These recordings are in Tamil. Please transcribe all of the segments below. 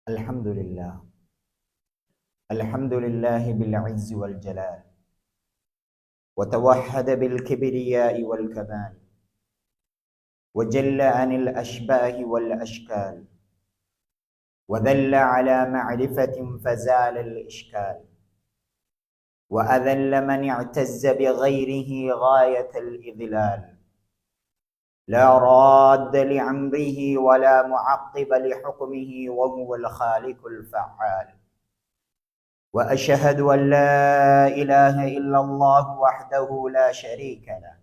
الحمد لله الحمد لله بالعز والجلال، وتوحد بالكبرياء والكمال، وجل عن الأشباه والأشكال، وذل على معرفة فزال الإشكال، وأذل من اعتز بغيره غاية الإذلال، لا راد لأمره ولا معقب لحكمه، وهو الخالق الفعال. وأشهد أن لا إله إلا الله وحده لا شريك له،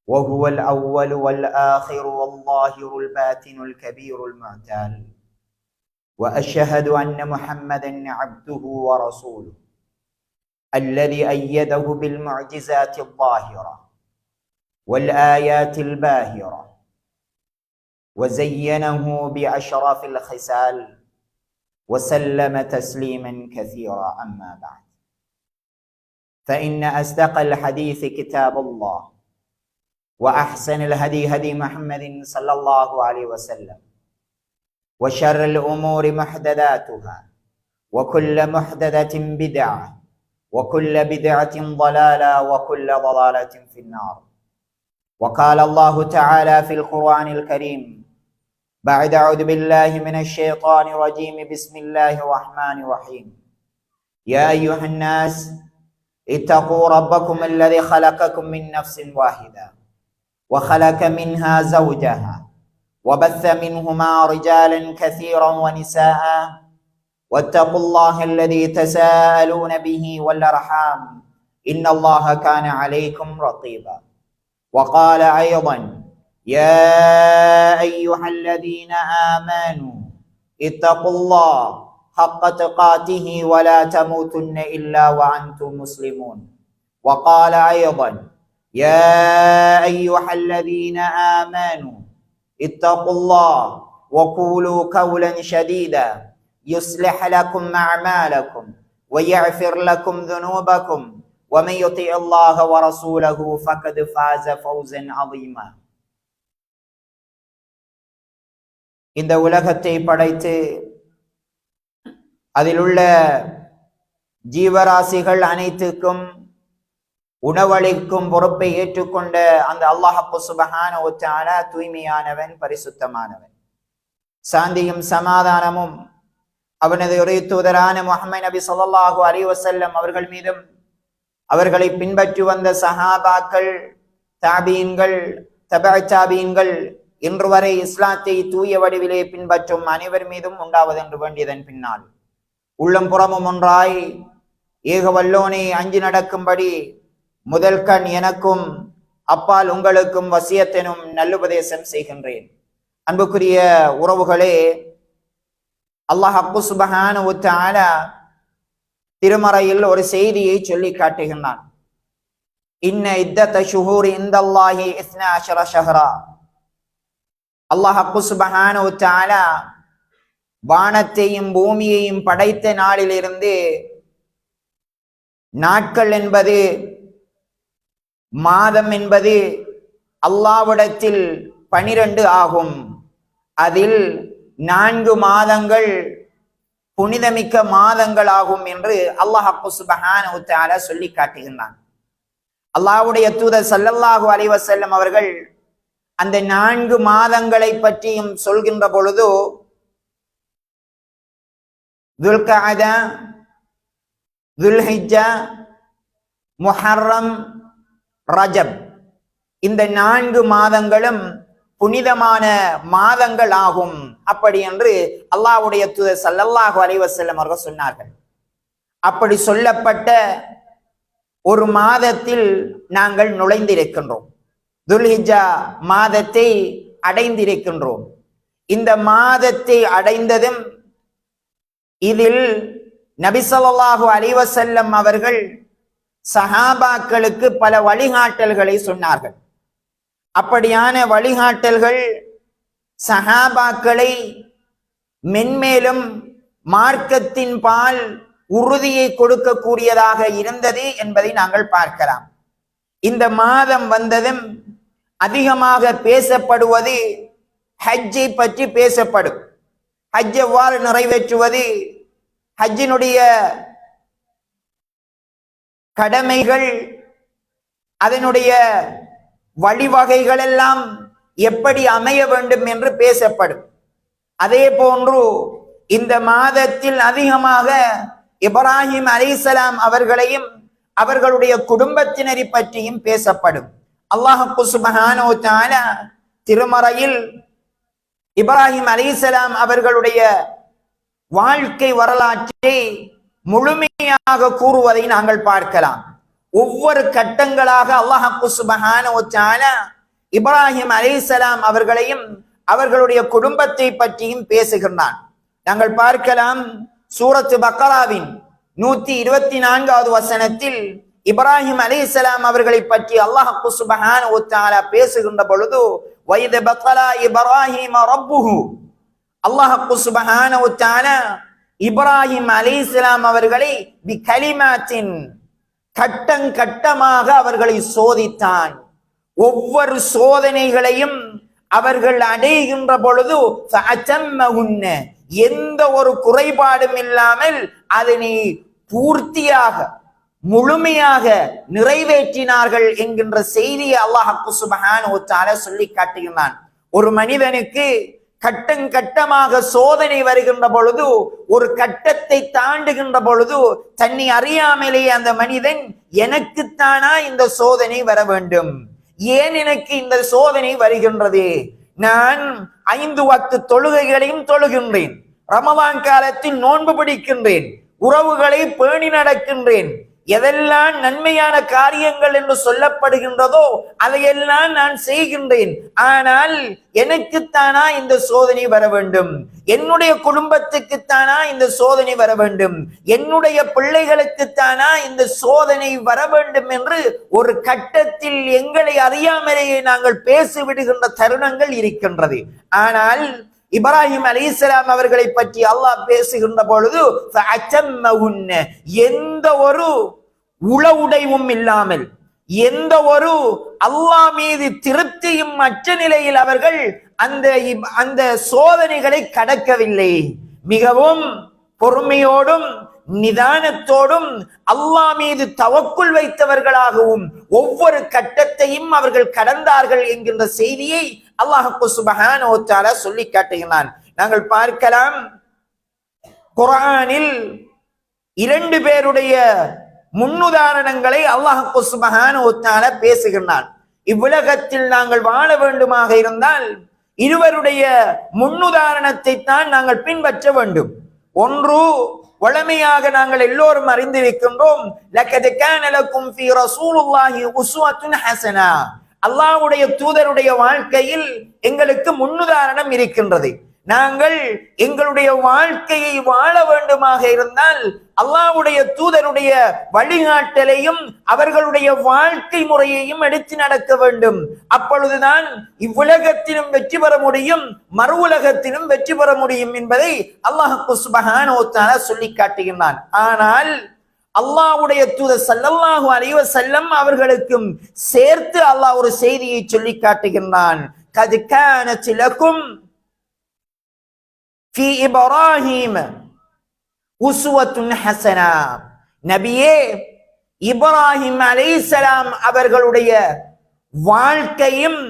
وهو الأول والآخر والظاهر الباطن الكبير المعتال. وأشهد أن محمدا عبده ورسوله الذي أيده بالمعجزات الظاهرة والآيات الباهرة، وزينه بأشرف الخصال، وسلم تسليما كثيرا. أما بعد، فإن أصدق الحديث كتاب الله، وأحسن الهدي هدي محمد صلى الله عليه وسلم، وشر الأمور محدثاتها، وكل محدثة بدعة، وكل بدعة ضلالة، وكل ضلالة في النار. وقال الله تعالى في القرآن الكريم بعد أعوذ بالله من الشيطان الرجيم بسم الله الرحمن الرحيم: يا أيها الناس اتقوا ربكم الذي خلقكم من نفس واحدة وخلق منها زوجها وبث منهما رجالا كثيرا ونساء واتقوا الله الذي تساءلون به والأرحام إن الله كان عليكم رقيبا. وقال أيضا: يا أيها الذين آمنوا اتقوا الله حق تقاته ولا تموتن إلا وأنتم مسلمون. وقال أيضا: يا أيها الذين آمنوا اتقوا الله وقولوا قولا سديدا يصلح لكم أعمالكم ويغفر لكم ذنوبكم ومن يطع الله ورسوله فقد فاز فوزا عظيما. இந்த உலகத்தை படைத்து அதில் உள்ள ஜீவராசிகள் அனைத்துக்கும் உணவளிக்கும் பொறுப்பை ஏற்றுக்கொண்ட அந்த அல்லாஹ் சுப்ஹானஹு வ தஆலா தூய்மையானவன், பரிசுத்தமானவன். சாந்தியும் சமாதானமும் அவனது ஒரே தூதரான முஹம்மது நபி ஸல்லல்லாஹு அலைஹி வஸல்லம் அவர்கள் மீதும், அவர்களை பின்பற்றி வந்த சஹாபாக்கள், தாபீன்கள், தபஅ தாபீன்கள், இன்று வரை இஸ்லாத்தை தூய வடிவிலே பின்பற்றும் அனைவர் மீதும் உண்டாவது என்று வேண்டியதன் பின்னால், உள்ளம் புறமும் ஒன்றாய் ஏக வல்லோனை அஞ்சி நடக்கும்படி முதல் கண் எனக்கும் அப்பால் உங்களுக்கும் வசியத்தெனும் நல்லுபதேசம் செய்கின்றேன். அன்புக்குரிய உறவுகளே, அல்லாஹ் சுப்ஹானஹு வ தஆலா திருமறையில் ஒரு செய்தியை சொல்லி காட்டுகின்றான். இன்ன இத்தத ஷுஹூரி இந்தல்லாஹி 12 ஷஹ்ரா. அல்லாஹ் சுப்ஹானஹு வ தஆலா வானத்தையும் பூமியையும் படைத்த நாளிலிருந்து நாட்கள் என்பது, மாதம் என்பது அல்லாஹ்விடத்தில் 12 ஆகும். அதில் 4 மாதங்கள் புனிதமிக்க மாதங்கள் ஆகும் என்று அல்லாஹ் சுப்ஹானஹு வ தஆலா சொல்லி காட்டுகின்றான். அல்லாஹ்வுடைய தூதர் ஸல்லல்லாஹு அலைஹி வஸல்லம் அவர்கள் அந்த 4 மாதங்களை பற்றியும் சொல்கின்ற பொழுது, துல்கஅதா, துல்ஹிஜ்ஜா, முஹர்ரம், ரஜப், இந்த 4 மாதங்களும் புனிதமான மாதங்கள் ஆகும். அப்படி என்று அல்லாஹ்வுடைய தூதர் ஸல்லல்லாஹு அலைஹி வஸல்லம் அவர்கள் சொன்னார்கள். அப்படி சொல்லப்பட்ட ஒரு மாதத்தில் நாங்கள் நுழைந்திருக்கின்றோம். துல்ஹிஜ்ஜா மாதத்தை அடைந்திருக்கின்றோம். இந்த மாதத்தை அடைந்ததும் இதில் நபி ஸல்லல்லாஹு அலைஹி வஸல்லம் அவர்கள் சஹாபாக்களுக்கு பல வழிகாட்டல்களை சொன்னார்கள். அப்படியான வழிகாட்டல்கள் சஹாபாக்களை மென்மேலும் மார்க்கத்தின் பால் உறுதியை கொடுக்கக்கூடியதாக இருந்தது என்பதை நாங்கள் பார்க்கலாம். இந்த மாதம் வந்ததும் அதிகமாக பேசப்படுவது ஹஜ்ஜை பற்றி பேசப்படும். ஹஜ் எவ்வாறு நிறைவேற்றுவது, ஹஜ்ஜினுடைய கடமைகள், அதனுடைய வழிவகைகள் எல்லாம் எப்படி அமைய வேண்டும் என்று பேசப்படும். அதே போன்று இந்த மாதத்தில் அதிகமாக இப்ராஹிம் அலைஹிஸ்ஸலாம் அவர்களையும் அவர்களுடைய குடும்பத்தினரை பற்றியும் பேசப்படும். அல்லாஹ் சுப்ஹானஹு வ தஆலா திருமறையில் இப்ராஹிம் அலைஹிஸ்ஸலாம் அவர்களுடைய வாழ்க்கை வரலாற்றை முழுமையாக கூறுவதை நாங்கள் பார்க்கலாம். ஒவ்வொரு கட்டங்களாக அல்லாஹ் சுப்ஹானஹு வ தஆலா இப்ராஹிம் அலைஹிஸ்ஸலாம் அவர்களையும் அவர்களுடைய குடும்பத்தை பற்றியும் பேசுகின்றான். நாங்கள் பார்க்கலாம், சூரத்து பக்கராவின் 124வது வசனத்தில் இப்ராஹிம் அலைஹிஸ்ஸலாம் அவர்களை பற்றி அல்லாஹ் சுப்ஹானஹு வ தஆலா பேசுகின்ற பொழுது, வயத பக்கலா இப்ராஹிம் ரப்புஹு, அல்லாஹ் சுப்ஹானஹு வ தஆலா இப்ராஹிம் அலைஹிஸ்ஸலாம் அவர்களை பிகலிமாத்தின், கட்டமாக அவர்களை சோதித்தான். ஒவ்வொரு சோதனைகளையும் அவர்கள் அடைகின்ற பொழுது எந்த ஒரு குறைபாடும் இல்லாமல் அதனை பூர்த்தியாக முழுமையாக நிறைவேற்றினார்கள் என்கின்ற செய்தியை அல்லாஹ் சுப்ஹானஹு வ தஆலா சொல்லி காட்டுகிறான். ஒரு மனிதனுக்கு கட்டமாக சோதனை வருகின்ற பொழுது, ஒரு கட்டத்தை தாண்டுகின்ற பொழுது தன்னை அறியாமலேயே அந்த மனிதன், எனக்குத்தானா இந்த சோதனை வர வேண்டும், ஏன் எனக்கு இந்த சோதனை வருகின்றது, நான் 5 வக்து தொழுகைகளையும் தொழுகின்றேன், ரமலான் காலத்தில் நோன்பு பிடிக்கின்றேன், உறவுகளை பேணி நடக்கின்றேன், எதெல்லாம் நன்மையான காரியங்கள் என்று சொல்லப்படுகின்றதோ அதையெல்லாம் நான் செய்கின்றேன், ஆனால் எனக்குத்தானா இந்த சோதனை வர வேண்டும், என்னுடைய குடும்பத்துக்குத்தானா இந்த சோதனை வர வேண்டும், என்னுடைய பிள்ளைகளுக்குத்தானா இந்த சோதனை வர வேண்டும் என்று ஒரு கட்டத்தில் எங்களை அறியாமலேயே நாங்கள் பேசிவிடுகின்ற தருணங்கள் இருக்கின்றது. ஆனால் இப்ராஹிம் அலைஹிஸ்ஸலாம் அவர்களை பற்றி அல்லாஹ் பேசுகின்ற பொழுது எந்த ஒரு உளவுடைவும் இல்லாமல், எந்த ஒரு அல்லாஹ் மீது திருப்தியும் அற்ற நிலையில் அவர்கள் அந்த சோதனைகளை கடக்கவில்லை. மிகவும் பொறுமையோடும் நிதானத்தோடும் அல்லாஹ் மீது தவக்குல் வைத்தவர்களாகவும் ஒவ்வொரு கட்டத்தையும் அவர்கள் கடந்தார்கள் என்கின்ற செய்தியை அல்லாஹ் சுப்ஹானஹு வ தஆலா சொல்லி காட்டுகிறான். நாங்கள் பார்க்கலாம், குர்ஆனில் 2 பேருடைய முன்னுதாரணங்களை அல்லாஹ் சுப்ஹானஹு வ தஆலா பேசுகிறான். இவ்வுலகத்தில் நாங்கள் வாழ வேண்டுமாக இருந்தால் இருவருடைய முன்னுதாரணத்தை தான் நாங்கள் பின்பற்ற வேண்டும். ஒன்று, வளமையாக நாங்கள் எல்லோரும் அறிந்திருக்கின்றோம், லக்கத் கான லக்கும் ஃபீ ரசூலுல்லாஹி உஸ்வத்துன் ஹஸனா, அல்லாஹ்வுடைய தூதருடைய வாழ்க்கையில் எங்களுக்கு முன்னுதாரணம் இருக்கின்றது. நாங்கள் எங்களுடைய வாழ்க்கையை வாழ வேண்டுமாக இருந்தால் அல்லாஹ்வுடைய தூதருடைய வழிகாட்டலையும் அவர்களுடைய வாழ்க்கை முறையையும் எடுத்து நடக்க வேண்டும். அப்பொழுதுதான் இவ்வுலகத்திலும் வெற்றி பெற முடியும், மறு உலகத்திலும் வெற்றி பெற முடியும் என்பதை அல்லாஹ் சுப்ஹானஹு வ தஆலா சொல்லி காட்டுகிறான். ஆனால் அல்லாஹ்வுடைய தூதர் ஸல்லல்லாஹு அலைஹி வஸல்லம் அவர்களுக்கும் சேர்த்து அல்லாஹ் ஒரு செய்தியை சொல்லி காட்டுகிறான். கத் கானத் லகும் ஃபீ இப்ராஹீம் உஸ்வத்துன் ஹஸனா, நபியே இப்ராஹிம் அலைஹிஸ்ஸலாம் அவர்களுடைய வாழ்க்கையும்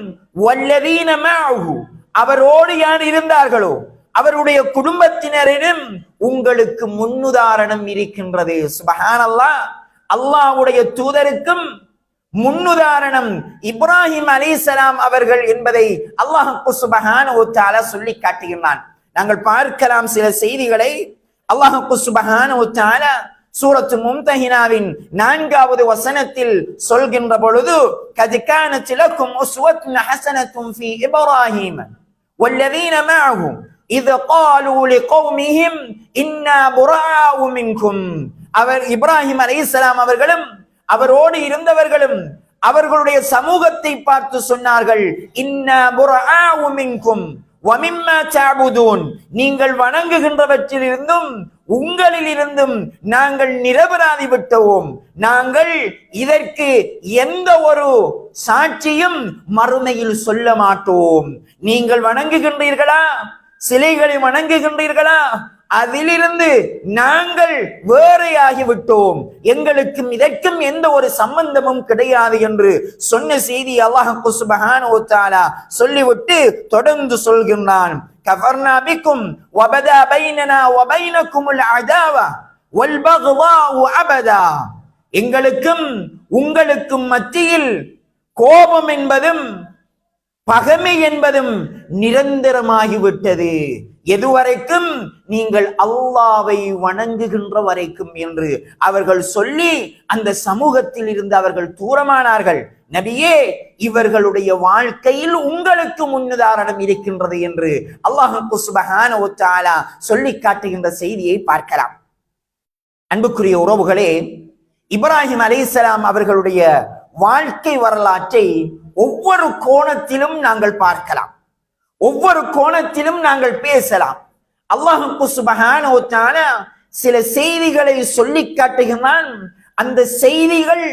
வல்லதீன மஅஹு, அவரோடு யார் இருந்தார்களோ அவருடைய குடும்பத்தினரிடம் உங்களுக்கு முன்னுதாரணம் இருக்கின்றது. சுப்ஹானல்லாஹ், அல்லாஹ்வுடைய தூதருக்கும் முன்னுதாரணம் இப்ராஹிம் அலைஹிஸ்ஸலாம் அவர்கள் என்பதை அல்லாஹ் சுப்ஹானஹு வ தஆலா சொல்லி காட்டுகிறான். நாங்கள் பார்க்கலாம் சில செய்திகளை. அல்லாஹ் சுப்ஹானஹு வ தஆலா சூரத்து மும்தஹினாவின் 4வது வசனத்தில் சொல்கின்ற பொழுது, கத் கானத் லக்கும் உஸ்வத்துன் ஹஸனத்துன் ஃபீ இப்ராஹீம் வல்லதீன மஅஹு இத காலு லிகௌமிஹிம் இன்னா புராஉ மின்கும், அவர் இப்ராஹிம் அலைஹிஸ்ஸலாம் அவர்களும் அவரோடு இருந்தவர்களும் அவர்களுடைய சமூகத்தை பார்த்து சொன்னார்கள், இன்னா புராஉ மின்கும் வமிம்மா தஅபுதூன், நீங்கள் வணங்குகின்றவற்றிலிருந்தும் உங்களில் இருந்தும் நாங்கள் நிரபராதி விட்டோம், நாங்கள் இதற்கு எந்த ஒரு சாட்சியும் மறுமையில் சொல்ல மாட்டோம். நீங்கள் வணங்குகின்றீர்களா, சிலைகளை வணங்குகின்றீர்களா? அதிலிருந்து நாங்கள் வேறையாகிவிட்டோம், எங்களுக்கும் இதற்கும் எந்த ஒரு சம்பந்தமும் கிடையாது என்று சொன்ன செய்தி அல்லாஹ் சுப்ஹானஹு வ தஆலா சொல்லிவிட்டு தொடர்ந்து சொல்கின்றான், கஃபர்னா பிக்கும் வபதா பைனனா வ பைனகுமுல் அதாவா வல் பக்தாஉ அபதா. எங்களுக்கும் உங்களுக்கும் மத்தியில் கோபம் என்பதும் பகைமை என்பதும் நிரந்தரமாகிவிட்டது, எதுவரைக்கும்? நீங்கள் அல்லாஹ்வை வணங்குகின்ற வரைக்கும் என்று அவர்கள் சொல்லி அந்த சமூகத்தில் இருந்து அவர்கள் தூரமானார்கள். நபியே, இவர்களுடைய வாழ்க்கையில் உங்களுக்கு முன்னுதாரணம் இருக்கின்றது என்று அல்லாஹ் சுப்ஹானஹு வ தஆலா சொல்லி காட்டுகின்ற செய்தியை பார்க்கலாம். அன்புக்குரிய உறவுகளே, இப்ராஹிம் அலைஹிஸ்ஸலாம் அவர்களுடைய வாழ்க்கை வரலாற்றை ஒவ்வொரு கோணத்திலும் நாங்கள் பார்க்கலாம், ஒவ்வொரு கோணத்திலும் நாங்கள் பேசலாம். அல்லாஹ் சுப்ஹானஹு வ தஆலா சில செய்திகளை சொல்லி காட்டுகிறான். அந்த செய்திகள்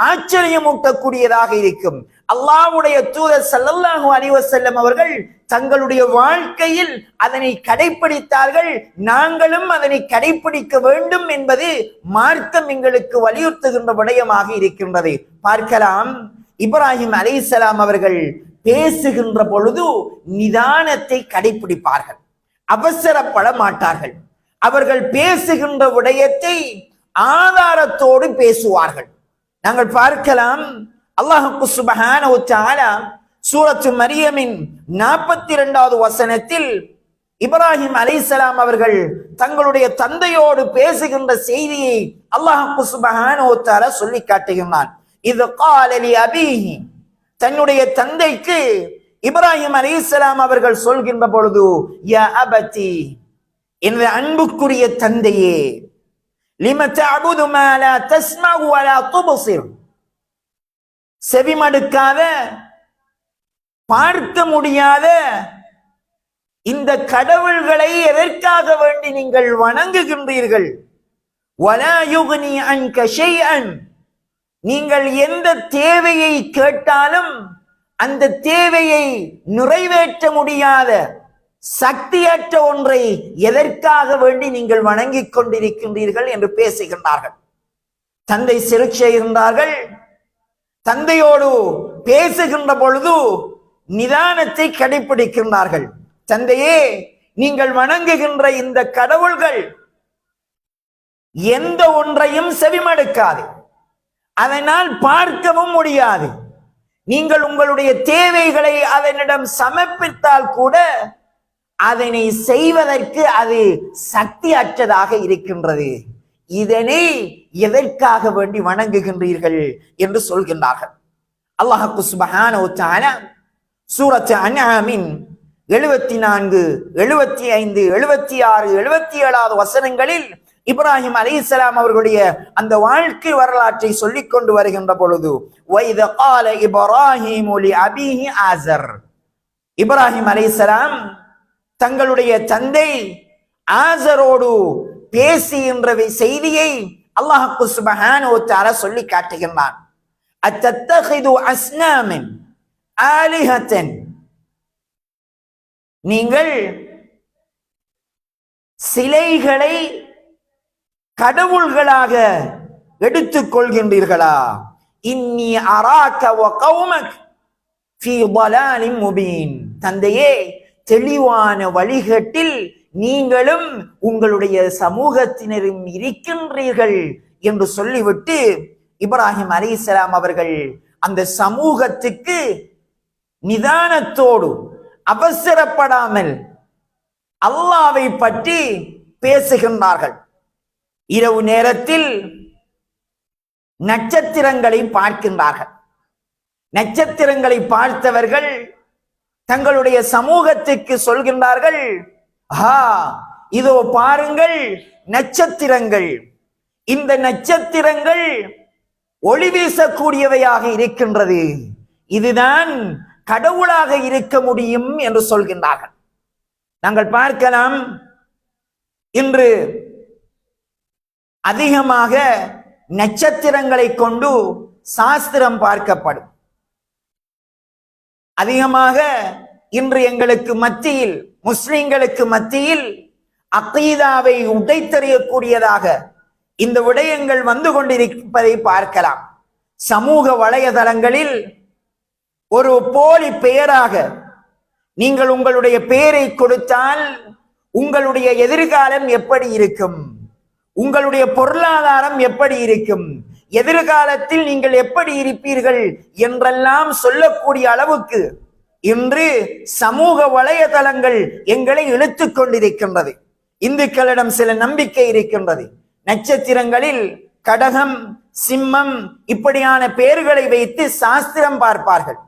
ஆச்சரியமூட்டக்கூடியதாக இருக்கும். அல்லாஹ்வுடைய தூதர் ஸல்லல்லாஹு அலைஹி வஸல்லம் அவர்கள் தங்களுடைய வாழ்க்கையில் அதனை கடைபிடித்தார்கள். நாங்களும் அதனை கடைபிடிக்க வேண்டும் என்பது மார்க்கம் எங்களுக்கு வலியுறுத்துகின்ற விடயமாக இருக்கின்றது. பார்க்கலாம், இப்ராஹிம் அலைஹிஸ்ஸலாம் அவர்கள் பேசுகின்ற பொழுது நிதானத்தை கடைபிடிப்பார்கள், அவசரப்பட மாட்டார்கள். அவர்கள் பேசுகின்ற விடயத்தை ஆதாரத்தோடு பேசுவார்கள். நாங்கள் பார்க்கலாம், அல்லாஹ் சுப்ஹானஹு வ தஆலா சூரத்து மரியமின் 42வது வசனத்தில் இப்ராஹிம் அலைஹிஸ்ஸலாம் அவர்கள் தங்களுடைய தந்தையோடு பேசுகின்ற செய்தியை அல்லாஹ் சுப்ஹானஹு வ தஆலா சொல்லி காட்டுகிறான். இது قال لأبيه, தன்னுடைய தந்தைக்கு இப்ராஹிம் அலைஹிஸ்ஸலாம் அவர்கள் சொல்கின்ற பொழுது, யா அபதி, எனது அன்புக்குரிய தந்தையே, லிம தஅபுது மா லா தஸ்மஉ வ லா துப்சிர், செவிமடுக்காத பார்க்க முடியாத இந்த கடவுள்களை எதற்காக வேண்டி நீங்கள் வணங்குகின்றீர்கள்? வலா யுக்னி அன்க ஷைஅன், நீங்கள் எந்த தேவையை கேட்டாலும் அந்த தேவையை நிறைவேற்ற முடியாத சக்தியற்ற ஒன்றை எதற்காக வேண்டி நீங்கள் வணங்கிக் கொண்டிருக்கின்றீர்கள் என்று பேசுகின்றார்கள். தந்தை சிறு செய்கின்றார்கள். தந்தையோடு பேசுகின்ற பொழுது நிதானத்தை கடைபிடிக்கின்றார்கள். தந்தையே, நீங்கள் வணங்குகின்ற இந்த கடவுள்கள் எந்த ஒன்றையும் செவிமடுக்காது, அதனால் பார்க்கவும் முடியாது. நீங்கள் உங்களுடைய தேவைகளை அதனிடம் சமர்ப்பித்தால் கூட அதனை செய்வதற்கு அது சக்தி அற்றதாக இருக்கின்றது. இதனை எதற்காக வேண்டி வணங்குகின்றீர்கள் என்று சொல்கின்றார்கள். அல்லாஹ் சுப்ஹானஹு வ தஆலா சூரத் அன்ஆமின் 74, 75, 76, 77வது வசனங்களில் இப்ராஹிம் அலைஹிஸ்ஸலாம் அவர்களுடைய அந்த வாழ்க்கை வரலாற்றை சொல்லிக் கொண்டு வருகின்ற பொழுது, வைத கால இப்ராஹிமு லி அபீஹி ஆஸர், இப்ராஹிம் அலைஹிஸ்ஸலாம் தங்களுடைய தந்தை ஆஸரோடு பேசுகின்ற செய்தியை அல்லாஹ் சுப்ஹானஹு வ தஆலா சொல்லி காட்டுகின்றான். அத்தத்தகிது அஸ்னாமன் ஆலிஹத்தன், நீங்கள் சிலைகளை கடவுள்களாக எடுத்துக் கொள்கின்றீர்களா? இன்னி அராக வ கௌமக் ஃபீ ضلال முபீன், தந்தையே, தெளிவான வழிகேட்டில் நீங்களும் உங்களுடைய சமூகத்தினரும் இருக்கின்றீர்கள் என்று சொல்லிவிட்டு இப்ராஹிம் அலைஹிஸ்ஸலாம் அவர்கள் அந்த சமூகத்துக்கு நிதானத்தோடு அவசரப்படாமல் அல்லாஹ்வை பற்றி பேசுகின்றார்கள். இரவு நேரத்தில் நட்சத்திரங்களை பார்க்கின்றார்கள். நட்சத்திரங்களை பார்த்தவர்கள் தங்களுடைய சமூகத்துக்கு சொல்கின்றார்கள், இதோ பாருங்கள் நட்சத்திரங்கள், இந்த நட்சத்திரங்கள் ஒளி வீசக்கூடியவையாக இருக்கின்றது, இதுதான் கடவுளாக இருக்க முடியும் என்று சொல்கின்றார்கள். நாங்கள் பார்க்கலாம், இன்று அதிகமாக நட்சத்திரங்களை கொண்டு சாஸ்திரம் பார்க்கப்படும். அதிகமாக இன்று எங்களுக்கு மத்தியில் முஸ்லிம்களுக்கு மத்தியில் அகீதாவை உடைத்தெறியக்கூடியதாக இந்த விடயங்கள் வந்து கொண்டிருப்பதை பார்க்கலாம். சமூக வலைதளங்களில் ஒரு போலி பெயராக நீங்கள் உங்களுடைய பெயரை கொடுத்தால் உங்களுடைய எதிர்காலம் எப்படி இருக்கும், உங்களுடைய பொருளாதாரம் எப்படி இருக்கும், எதிர்காலத்தில் நீங்கள் எப்படி இருப்பீர்கள் என்றெல்லாம் சொல்லக்கூடிய அளவுக்கு இன்று சமூக வலைதளங்கள் எங்களை இழுத்துக் கொண்டிருக்கின்றது. இந்துக்களிடம் சில நம்பிக்கை இருக்கின்றது. நட்சத்திரங்களில் கடகம், சிம்மம் இப்படியான பெயர்களை வைத்து சாஸ்திரம் பார்ப்பார்கள்.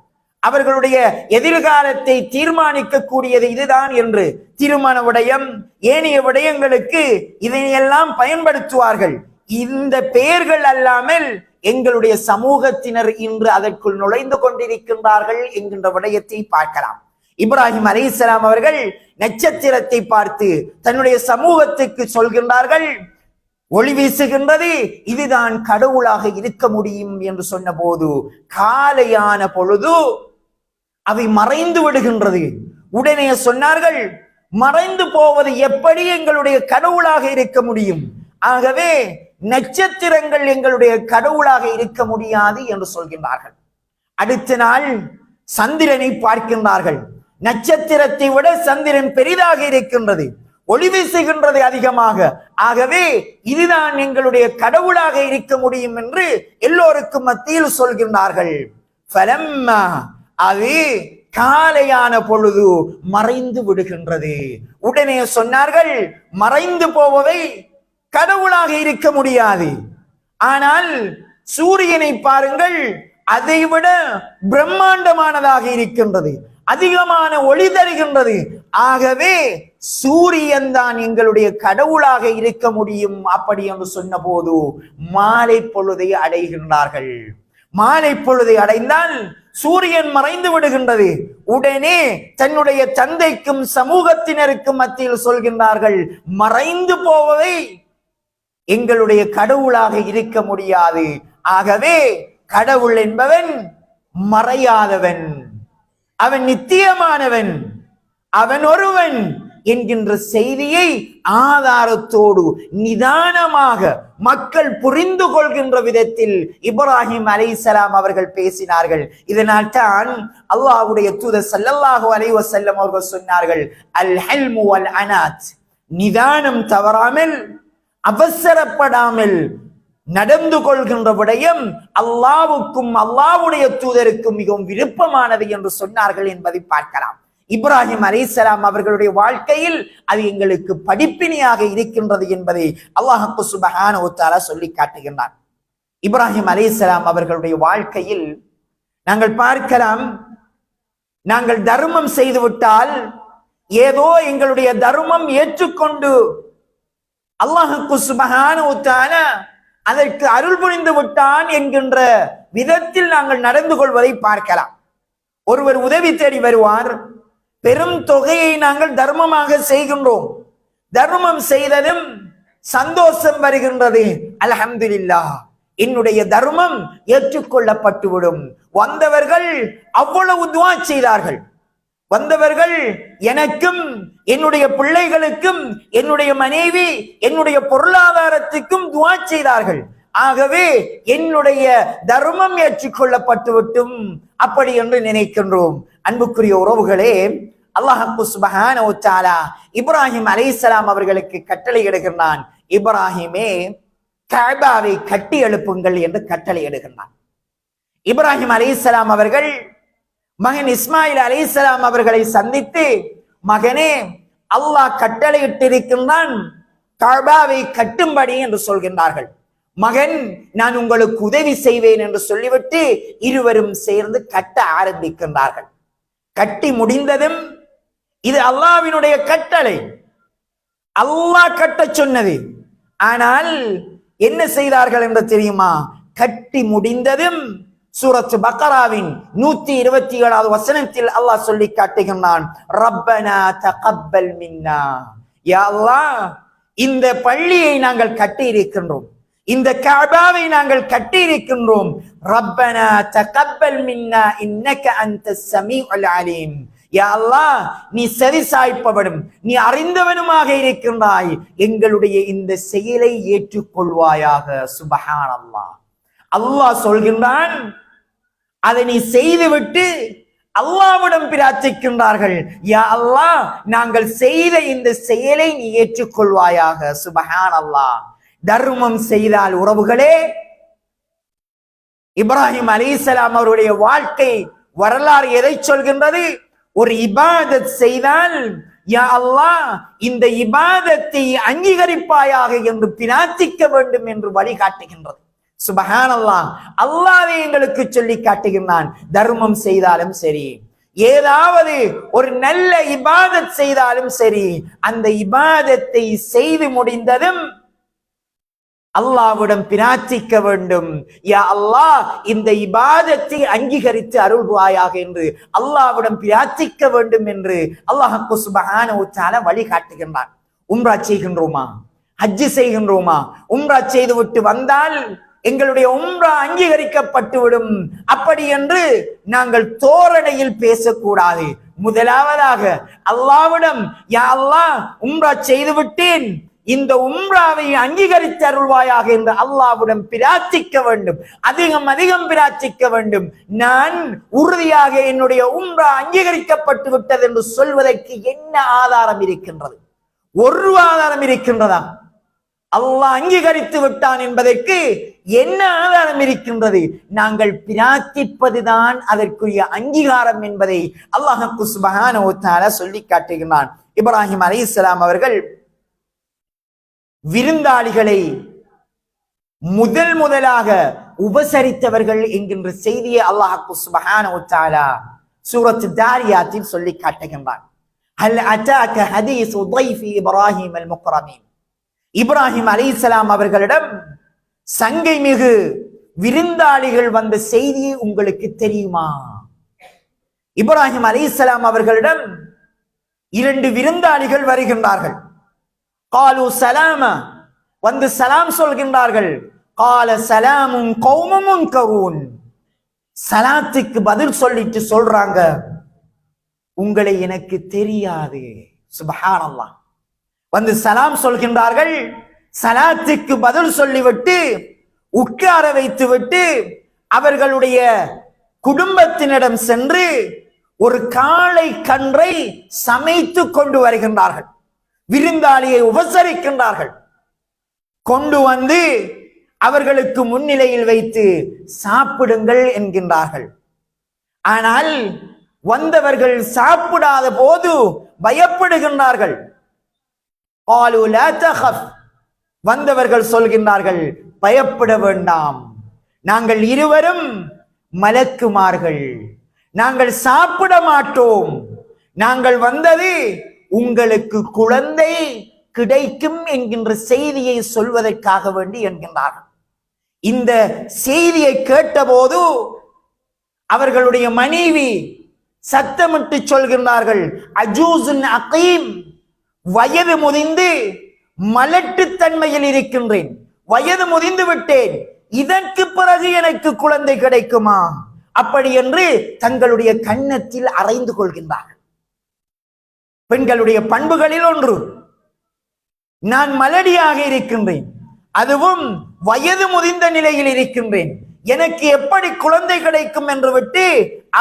அவர்களுடைய எதிர்காலத்தை தீர்மானிக்க கூடியது இதுதான் என்று திருமண விடயம் ஏனைய விடயங்களுக்கு இதனையெல்லாம் பயன்படுத்துவார்கள். இந்த பெயர்கள் அல்லாமல் எங்களுடைய சமூகத்தினர் இன்று அதற்குள் நுழைந்து கொண்டிருக்கின்றார்கள் என்கின்ற விடயத்தை பார்க்கலாம். இப்ராஹிம் அலைஹிஸ்ஸலாம் அவர்கள் நட்சத்திரத்தை பார்த்து தன்னுடைய சமூகத்துக்கு சொல்கின்றார்கள், ஒளி வீசுகின்றது, இதுதான் கடவுளாக இருக்க முடியும் என்று சொன்ன போது காலையான பொழுது அவை மறைந்து விடுகின்றது. உடனே சொன்னார்கள், மறைந்து போவது எப்படி எங்களுடைய கடவுளாக இருக்க முடியும்? ஆகவே நட்சத்திரங்கள் எங்களுடைய கடவுளாக இருக்க முடியாது என்று சொல்கின்றார்கள். அடுத்த நாள் சந்திரனை பார்க்கின்றார்கள். நட்சத்திரத்தை விட சந்திரன் பெரிதாக இருக்கின்றது, ஒளி வீசுகின்றது அதிகமாக. ஆகவே இதுதான் எங்களுடைய கடவுளாக இருக்க முடியும் என்று எல்லோருக்கும் மத்தியில் சொல்கின்றார்கள். அது காலையான பொழுது மறைந்து விடுகின்றது. உடனே சொன்னார்கள், மறைந்து போவதை கடவுளாக இருக்க முடியாது. ஆனால் சூரியனை பாருங்கள், அதைவிட பிரம்மாண்டமானதாக இருக்கின்றது, அதிகமான ஒளி தருகின்றது. ஆகவே சூரியன் தான் எங்களுடைய கடவுளாக இருக்க முடியும் அப்படி என்று சொன்ன போது மாலை பொழுதை அடைகின்றார்கள். மாலை பொழுதை அடைந்தால் சூரியன் மறைந்து விடுகின்றது. உடனே தன்னுடைய தந்தைக்கும் சமூகத்தினருக்கும் மத்தியில் சொல்கின்றார்கள், மறைந்து போவதை எங்களுடைய கடவுளாக இருக்க முடியாது. ஆகவே கடவுள் என்பவன் மறையாதவன், அவன் நித்தியமானவன், அவன் ஒருவன் என்கின்ற செய்தியை ஆதாரத்தோடு நிதானமாக மக்கள் புரிந்து கொள்கின்ற விதத்தில் இப்ராஹிம் அலைஹிஸ்ஸலாம் அவர்கள் பேசினார்கள். இதனால் தான் அல்லாஹ்வுடைய தூதர் ஸல்லல்லாஹு அலைஹி வஸல்லம் அவர்கள் சொன்னார்கள், அல் ஹல்மு வல் அனாத், நிதானம் தவறாமல் அவசரப்படாமல் நடந்து கொள்கின்ற விடயம் அல்லாஹ்வுக்கும் அல்லாஹ்வுடைய தூதருக்கும் மிகவும் விருப்பமானது என்று சொன்னார்கள் என்பதை பார்க்கலாம். இப்ராஹிம் அலைஹிஸ்ஸலாம் அவர்களுடைய வாழ்க்கையில் அது எங்களுக்கு படிப்பினையாக இருக்கின்றது என்பதை அல்லாஹ் சுப்ஹானஹு வ தஆலா சொல்லி காட்டுகின்றார். இப்ராஹிம் அலைஹிஸ்ஸலாம் அவர்களுடைய வாழ்க்கையில் நாங்கள் பார்க்கலாம், நாங்கள் தர்மம் செய்துவிட்டால் ஏதோ எங்களுடைய தர்மம் ஏற்றுக்கொண்டு அல்லாஹ் சுப்ஹானஹு வ தஆலா அதற்கு அருள் புரிந்து விட்டான் என்கின்ற விதத்தில் நாங்கள் நடந்து கொள்வதை பார்க்கலாம். ஒருவர் உதவி தேடி வருவார், பெரும் தொகையை நாங்கள் தர்மமாக செய்கின்றோம், தர்மம் செய்ததும் சந்தோஷம் வருகின்றது, அல்ஹம்துலில்லாஹ் என்னுடைய தர்மம் ஏற்றுக்கொள்ளப்பட்டுவிடும். வந்தவர்கள் அவ்வளவு துஆ செய்தார்கள், வந்தவர்கள் எனக்கும் என்னுடைய பிள்ளைகளுக்கும் என்னுடைய மனைவி என்னுடைய பொருளாதாரத்துக்கும் துஆ செய்தார்கள். ஆகவே என்னுடைய தர்மம் ஏற்றுக்கொள்ளப்பட்டுவிட்டும் அப்படி என்று நினைக்கின்றோம். அன்புக்குரிய உறவுகளே, அல்லாஹ் சுப்ஹானஹு வ தஆலா இப்ராஹிம் அலைஹிஸ்ஸலாம் அவர்களுக்கு கட்டளை இடுகின்றான். இப்ராஹிமே கஅபாவை கட்டி எழுப்புங்கள் என்று கட்டளை இடுகின்றான். இப்ராஹிம் அலைஹிஸ்ஸலாம் அவர்கள் மகன் இஸ்மாயில் அலைஹிஸ்ஸலாம் அவர்களை சந்தித்து, மகனே அல்லாஹ் கட்டளை இட்டிருக்கின்றான், கஅபாவை கட்டும்படி என்று சொல்கின்றார்கள். மகன் நான் உங்களுக்கு உதவி செய்வேன் என்று சொல்லிவிட்டு இருவரும் சேர்ந்து கட்ட ஆரம்பிக்கின்றார்கள். கட்டி முடிந்ததும் இது அல்லாஹ்வினுடைய கட்டளை, அல்லாஹ் கட்ட சொன்னது. ஆனால் என்ன செய்தார்கள் என்று தெரியுமா? கட்டி முடிந்ததும் சூரத் பக்ராவின் 127வது வசனத்தில் அல்லாஹ் சொல்லி காட்டுகின்றான், ரப்பனா தகப்பல் மின்னா, யா அல்லாஹ் இந்த பள்ளியை நாங்கள் கட்டி இருக்கின்றோம், இந்த கஅபாவை நாங்கள் கட்டி இருக்கின்றோம், ரப்பனா தகப்பல் மின்னா இன்னக அன்தஸ் ஸமீஉல் அலீம், யா அல்லாஹ், நீ செவிசாய்ப்பவனும் நீ அறிந்தவனுமாக இருக்கின்றாய், எங்களுடைய இந்த செயலை ஏற்றுக்கொள்வாயாக. சுப்ஹானல்லாஹ். அல்லாஹ் சொல்கின்றான், அதை நீ செய்துவிட்டு அல்லாஹ்விடம் பிரார்த்திக்கின்றார்கள், யா அல்லாஹ், நாங்கள் செய்த இந்த செயலை நீ ஏற்றுக்கொள்வாயாக. சுப்ஹானல்லாஹ். தர்மம் செய்தால் உறவுகளே, இப்ராஹிம் அலைஹிஸ்ஸலாம் அவருடைய வாழ்க்கை வரலாறு எதை சொல்கின்றது? ஒரு இபாதத் செய்தால், யா அல்லாஹ், இந்த இபாதத்தை அங்கீகரிப்பாயாக என்று பிரார்த்திக்க வேண்டும் என்று வழிகாட்டுகின்றது. சுப்ஹானல்லாஹ். அல்லாஹ்வே எங்களுக்கு சொல்லி காட்டுகின்றான். தர்மம் செய்தாலும் சரி, ஏதாவது ஒரு நல்ல இபாதத் செய்தாலும் சரி, அந்த இபாதத்தை செய்து முடிந்ததும் அல்லாஹ்விடம் பிரார்த்திக்க வேண்டும், யா அல்லாஹ், இந்த இபாதத்தை அங்கீகரித்து அருள்வாயாக என்று அல்லாஹ்விடம் பிரார்த்திக்க வேண்டும் என்று அல்லாஹ் சுப்ஹானஹு வ தஆலா வழிகாட்டுகின்றான். உம்ரா செய்கின்றோமா? ஹஜ் செய்கின்றோமா? உம்ரா செய்துவிட்டு வந்தால் எங்களுடைய உம்ரா அங்கீகரிக்கப்பட்டுவிடும், அப்படி என்று நாங்கள் தோரணையில் பேசக்கூடாது. முதலாவதாக அல்லாஹ்விடம், யா அல்லாஹ், உம்ரா செய்து விட்டேன், இந்த உம்ராவை அங்கீகரித்து அருள்வாயாக என்று அல்லாஹ்விடம் பிரார்த்திக்க வேண்டும். அதிகம் அதிகம் பிரார்த்திக்க வேண்டும். நான் உறுதியாக என்னுடைய உம்ரா அங்கீகரிக்கப்பட்டு விட்டது என்று சொல்வதற்கு என்ன ஆதாரம் இருக்கின்றது? ஒரு ஆதாரம் இருக்கின்றதா? அல்லாஹ் அங்கீகரித்து விட்டான் என்பதற்கு என்ன ஆதாரம் இருக்கின்றது? நாங்கள் பிரார்த்திப்பதுதான் அதற்குரிய அங்கீகாரம் என்பதை அல்லாஹ் சுப்ஹானஹு வ தஆலா சொல்லி காட்டுகிறான். இப்ராஹிம் அலைஹிஸ்ஸலாம் அவர்கள் விருந்தாளிகளை முதலாக உபசரித்தவர்கள் என்கின்ற செய்தியை அல்லாஹ் சுப்ஹானஹு வ தஆலா சூரத் தாரியாத்தில் சொல்லி காட்டுகின்றான். ஹல் அதாக ஹதீஸ் ضيف இப்ராஹிம் அல் முக்ரமீன். இப்ராஹிம் அலைஹிஸ்ஸலாம் அவர்களிடம் சங்கை மிகு விருந்தாளிகள் வந்த செய்தியை உங்களுக்கு தெரியுமா? இப்ராஹிம் அலைஹிஸ்ஸலாம் அவர்களிடம் 2 விருந்தாளிகள் வருகின்றார்கள். காலு சலாமா, வந்து சலாம் சொல்கின்றார்கள். கால சலாமும் கௌமும் முன்கரூன். சலாத்துக்கு பதில் சொல்லிட்டு சொல்றாங்க, உங்களை எனக்கு தெரியாது. சுப்ஹானல்லாஹ். வந்து சலாம் சொல்கின்றார்கள். சலாத்துக்கு பதில் சொல்லிவிட்டு உட்கார வைத்து விட்டு அவர்களுடைய குடும்பத்தினிடம் சென்று ஒரு காளை கன்றை சமைத்து கொண்டு வருகின்றார்கள். விருந்தாளியை உபசரிக்கின்றார்கள். கொண்டு வந்து அவர்களுக்கு முன்னிலையில் வைத்து சாப்பிடுங்கள் என்கின்றார்கள். ஆனால் வந்தவர்கள் சாப்பிடாத போது பயப்படுகின்றார்கள். வந்தவர்கள் சொல்கின்றார்கள், பயப்பட வேண்டாம், நாங்கள் இருவரும் மலக்குமார்கள், நாங்கள் சாப்பிட மாட்டோம், நாங்கள் வந்தது உங்களுக்கு குழந்தை கிடைக்கும் என்கின்ற செய்தியை சொல்வதற்காக வேண்டி என்கின்றார்கள். இந்த செய்தியை கேட்டபோது அவர்களுடைய மனைவி சத்தமிட்டு சொல்கின்றார்கள், அஜூசுன் அகீம், வயது முதிந்து மலட்டுத்தன்மையில் இருக்கின்றேன், வயது முதிந்து விட்டேன், இதற்கு பிறகு எனக்கு குழந்தை கிடைக்குமா? அப்படி என்று தங்களுடைய கன்னத்தில் அறைந்து கொள்கின்றார்கள். பெண்களுடைய பண்புகளில் ஒன்று, நான் மலடியாக இருக்கின்றேன், அதுவும் வயது முதிர்ந்த நிலையில் இருக்கின்றேன், எனக்கு எப்படி குழந்தை கிடைக்கும் என்று விட்டு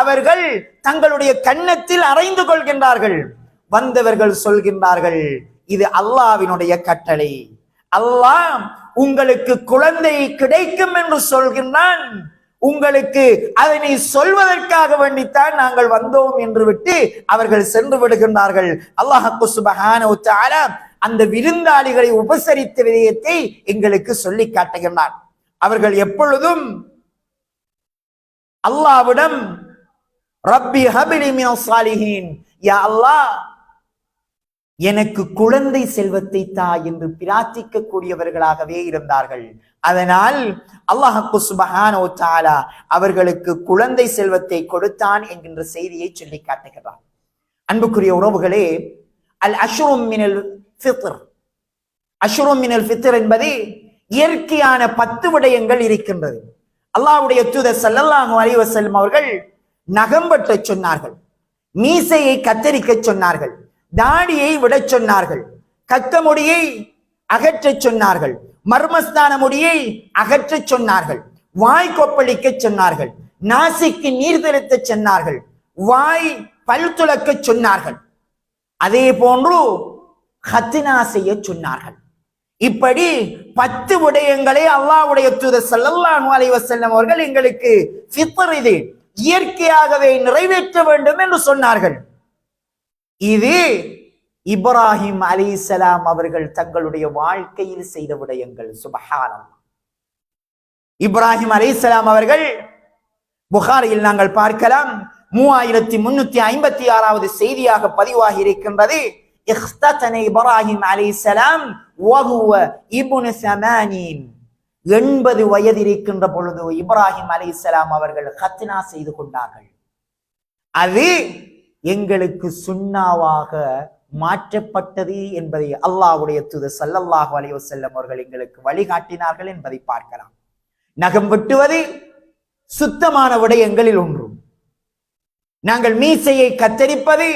அவர்கள் தங்களுடைய கன்னத்தில் அறைந்து கொள்கின்றார்கள். வந்தவர்கள் சொல்கின்றார்கள், இது அல்லாஹ்வினுடைய கட்டளை, அல்லாஹ் உங்களுக்கு குழந்தை கிடைக்கும் என்று சொல்கின்றான், உங்களுக்கு அதனை சொல்வதற்காக வேண்டித்தான் நாங்கள் வந்தோம் என்று விட்டு அவர்கள் சென்று விடுகின்றார்கள். அல்லாஹ் சுப்ஹானஹு வ தஆலா அந்த விருந்தாளிகளை உபசரித்த விடயத்தை எங்களுக்கு சொல்லி காட்டுகின்றார். அவர்கள் எப்பொழுதும் அல்லாஹ்விடம் ரப்பி ஹப்லி மினஸ் சாலிஹீன், யா அல்லாஹ் எனக்கு குழந்தை செல்வத்தை தா என்று பிரார்த்திக்க கூடியவர்களாகவே இருந்தார்கள். அதனால் அல்லாஹ் சுப்ஹானஹு வ தஆலா அவர்களுக்கு குழந்தை செல்வத்தை கொடுத்தான் என்கின்ற செய்தியை சொல்லி காட்டுகிறார். அன்புக்குரிய உறவுகளே, அல் அஷ்ரும் மினல் ஃபித்ர், அஷ்ரும் மினல் ஃபித்ர் என்பது இயற்கையான 10 விடயங்கள் இருக்கின்றது. அல்லாஹ்வுடைய தூதர் ஸல்லல்லாஹு அலைஹி வஸல்லம் அவர்கள் நகம் வெட்ட சொன்னார்கள். மீசையை கத்தரிக்க சொன்னார்கள், தாடியை விடச் சொன்னார்கள், கக்க முடியை அகற்றச் சொன்னார்கள், மர்மஸ்தான முடியை அகற்றச் சொன்னார்கள், வாய் கொப்பளிக்க சொன்னார்கள், நாசிக்கு நீர் தெளித்த சொன்னார்கள், வாய் பல் துலக்க சொன்னார்கள், அதே போன்று ஹத்தினா செய்ய சொன்னார்கள். இப்படி 10 விடயங்களை அல்லாஹ்வுடைய தூதர் ஸல்லல்லாஹு அலைஹி வஸல்லம் அவர்கள் எங்களுக்கு ஃபித்ர், இது இயற்கையாகவே நிறைவேற்ற வேண்டும் என்று சொன்னார்கள். இது இப்ராஹிம் அலைஹிஸ்ஸலாம் அவர்கள் தங்களுடைய வாழ்க்கையில் செய்த விடயங்கள். சுப்ஹானல்லாஹ். இப்ராஹிம் அலைஹிஸ்ஸலாம் அவர்கள் புகாரியில் நாங்கள் பார்க்கலாம், 3356வது செய்தியாக பதிவாகி இருக்கின்றது. இஹ்ததன இப்ராஹிம் அலைஹிஸ்ஸலாம் வஹுவ இப்னு 80. 80 வயது இருக்கின்ற பொழுது இப்ராஹிம் அலைஹிஸ்ஸலாம் அவர்கள் ஹத்னா செய்து கொண்டார்கள். அது எங்களுக்கு சுன்னாவாக மாற்றப்பட்டது என்பதை அல்லாஹ்வுடைய தூதர் ஸல்லல்லாஹு அலைஹி வஸல்லம் அவர்கள் எங்களுக்கு வழிகாட்டினார்கள் என்பதை பார்க்கலாம். நகம் வெட்டுவது சுத்தமான விடயங்களில் ஒன்று. நாங்கள் மீசையை கத்தரிப்பது,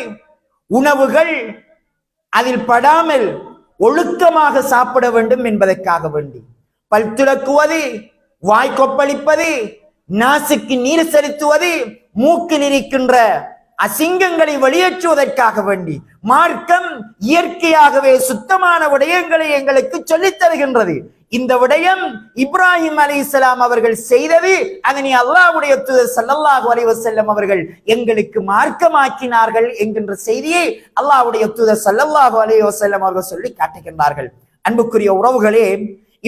உணவுகள் அதில் படாமல் ஒழுக்கமாக சாப்பிட வேண்டும் என்பதற்காக வேண்டி, பல் துலக்குவது, வாய் கொப்பளிப்பது, நாசுக்கு நீர் செலுத்துவது, மூக்கில் இருக்கின்ற அசிங்கங்களை வெளியேற்றுவதற்காக வேண்டி மார்க்கம் இயற்கையாகவே சுத்தமான விடயங்களை எங்களுக்கு சொல்லித் தருகின்றது. இந்த விடயம் இப்ராஹிம் அலைஹிஸ்ஸலாம் அவர்கள் செய்தது, அதனை அல்லாஹ்வுடைய தூதர் ஸல்லல்லாஹு அலைஹி வஸல்லம் அவர்கள் எங்களுக்கு மார்க்கமாக்கினார்கள் என்கின்ற செய்தியை அல்லாஹ்வுடைய தூதர் ஸல்லல்லாஹு அலைஹி வஸல்லம் அவர்கள் சொல்லி காட்டுகின்றார்கள். அன்புக்குரிய உறவுகளே,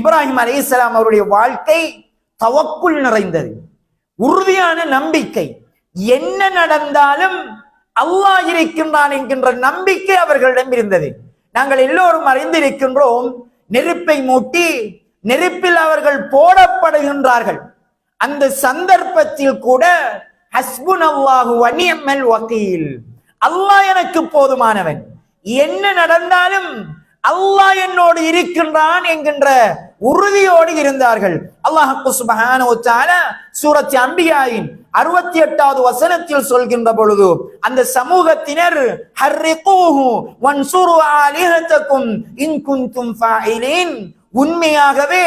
இப்ராஹிம் அலைஹிஸ்ஸலாம் அவருடைய வாழ்க்கை தவக்குல் நிறைந்தது, உறுதியான நம்பிக்கை. என்ன நடந்தாலும் அல்லாஹ் இருக்கின்றான் என்கின்ற நம்பிக்கை அவர்களிடம் இருந்தது. நாங்கள் எல்லோரும் அறிந்திருக்கின்றோம், நெருப்பை மூட்டி நெருப்பில் அவர்கள் போடப்படுகின்றார்கள். அந்த சந்தர்ப்பத்தில் கூட ஹஸ்புனல்லாஹு வ நிஅமல் வகீல், அல்லாஹ் எனக்கு போதுமானவன், என்ன நடந்தாலும் அல்லாஹ் என்னோடு இருக்கின்றான் என்கின்ற உறுதியோடு இருந்தார்கள். அல்லாஹ் சுப்ஹானஹு வ தஆலா சூரத் அன்பியாவின் 68வது வசனத்தில் சொல்கின்ற பொழுது, அந்த சமூகத்தினர் ஹர்ரிகூஹு வன்சுரு ஆலிஹதகும் இன் குன்தும் ஃபாயிலின், உண்மையாகவே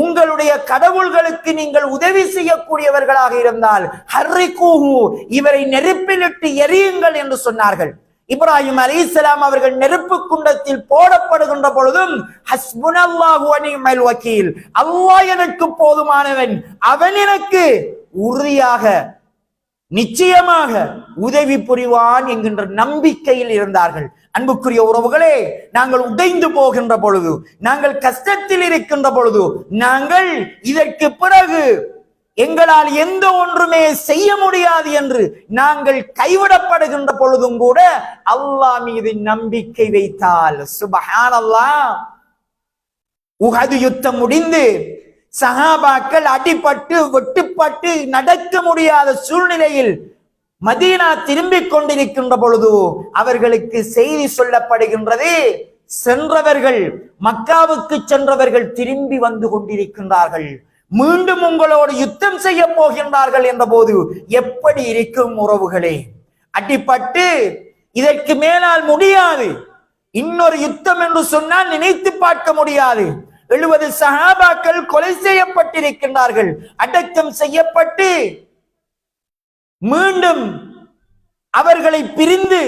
உங்களுடைய கடவுள்களுக்கு நீங்கள் உதவி செய்யக்கூடியவர்களாக இருந்தால் ஹர்ரிகூஹு, இவரை நெருப்பிலிட்டு எரியுங்கள் என்று சொன்னார்கள். இப்ராஹிம் அலைஹிஸ்ஸலாம் அவர்கள் நெருப்பு குண்டத்தில் போடப்படுகின்ற பொழுதும் ஹஸ்புனல்லாஹு வ நிஅமல் வகீல், அல்லாஹ் எனக்கு போதுமானவன், அவன் எனக்கு உறுதியாக நிச்சயமாக உதவி புரிவான் என்கின்ற நம்பிக்கையில் இருந்தார்கள். அன்புக்குரிய உறவுகளே, நாங்கள் உடைந்து போகின்ற பொழுது, நாங்கள் கஷ்டத்தில் இருக்கின்ற பொழுது, நாங்கள் இதற்கு பிறகு எங்களால் எந்த ஒன்றுமே செய்ய முடியாது என்று நாங்கள் கைவிடப்படுகின்ற பொழுதும் கூட அல்லாஹ் மீது நம்பிக்கை வைத்தால், சுப்ஹானல்லாஹ், உஹது யுத்தம் முடிந்து சஹாபாக்கள் அடிபட்டு வெட்டுப்பட்டு நடக்க முடியாத சூழ்நிலையில் மதீனா திரும்பிக் கொண்டிருக்கின்ற பொழுது அவர்களுக்கு செய்தி சொல்லப்படுகின்றது, சென்றவர்கள், மக்காவுக்கு சென்றவர்கள் திரும்பி வந்து கொண்டிருக்கின்றார்கள், மீண்டும் உங்களோடு யுத்தம் செய்ய போகின்றார்கள் என்ற போது எப்படி இருக்கும் உறவுகளே? அடிபட்டு இதற்கு மேலால் முடியாது, இன்னொரு யுத்தம் என்று சொன்னால் நினைத்து பார்க்க முடியாது. 70 சஹாபாக்கள் கொலை செய்யப்பட்டிருக்கின்றார்கள், அடக்கம் செய்யப்பட்டு மீண்டும் அவர்களை பிரிந்து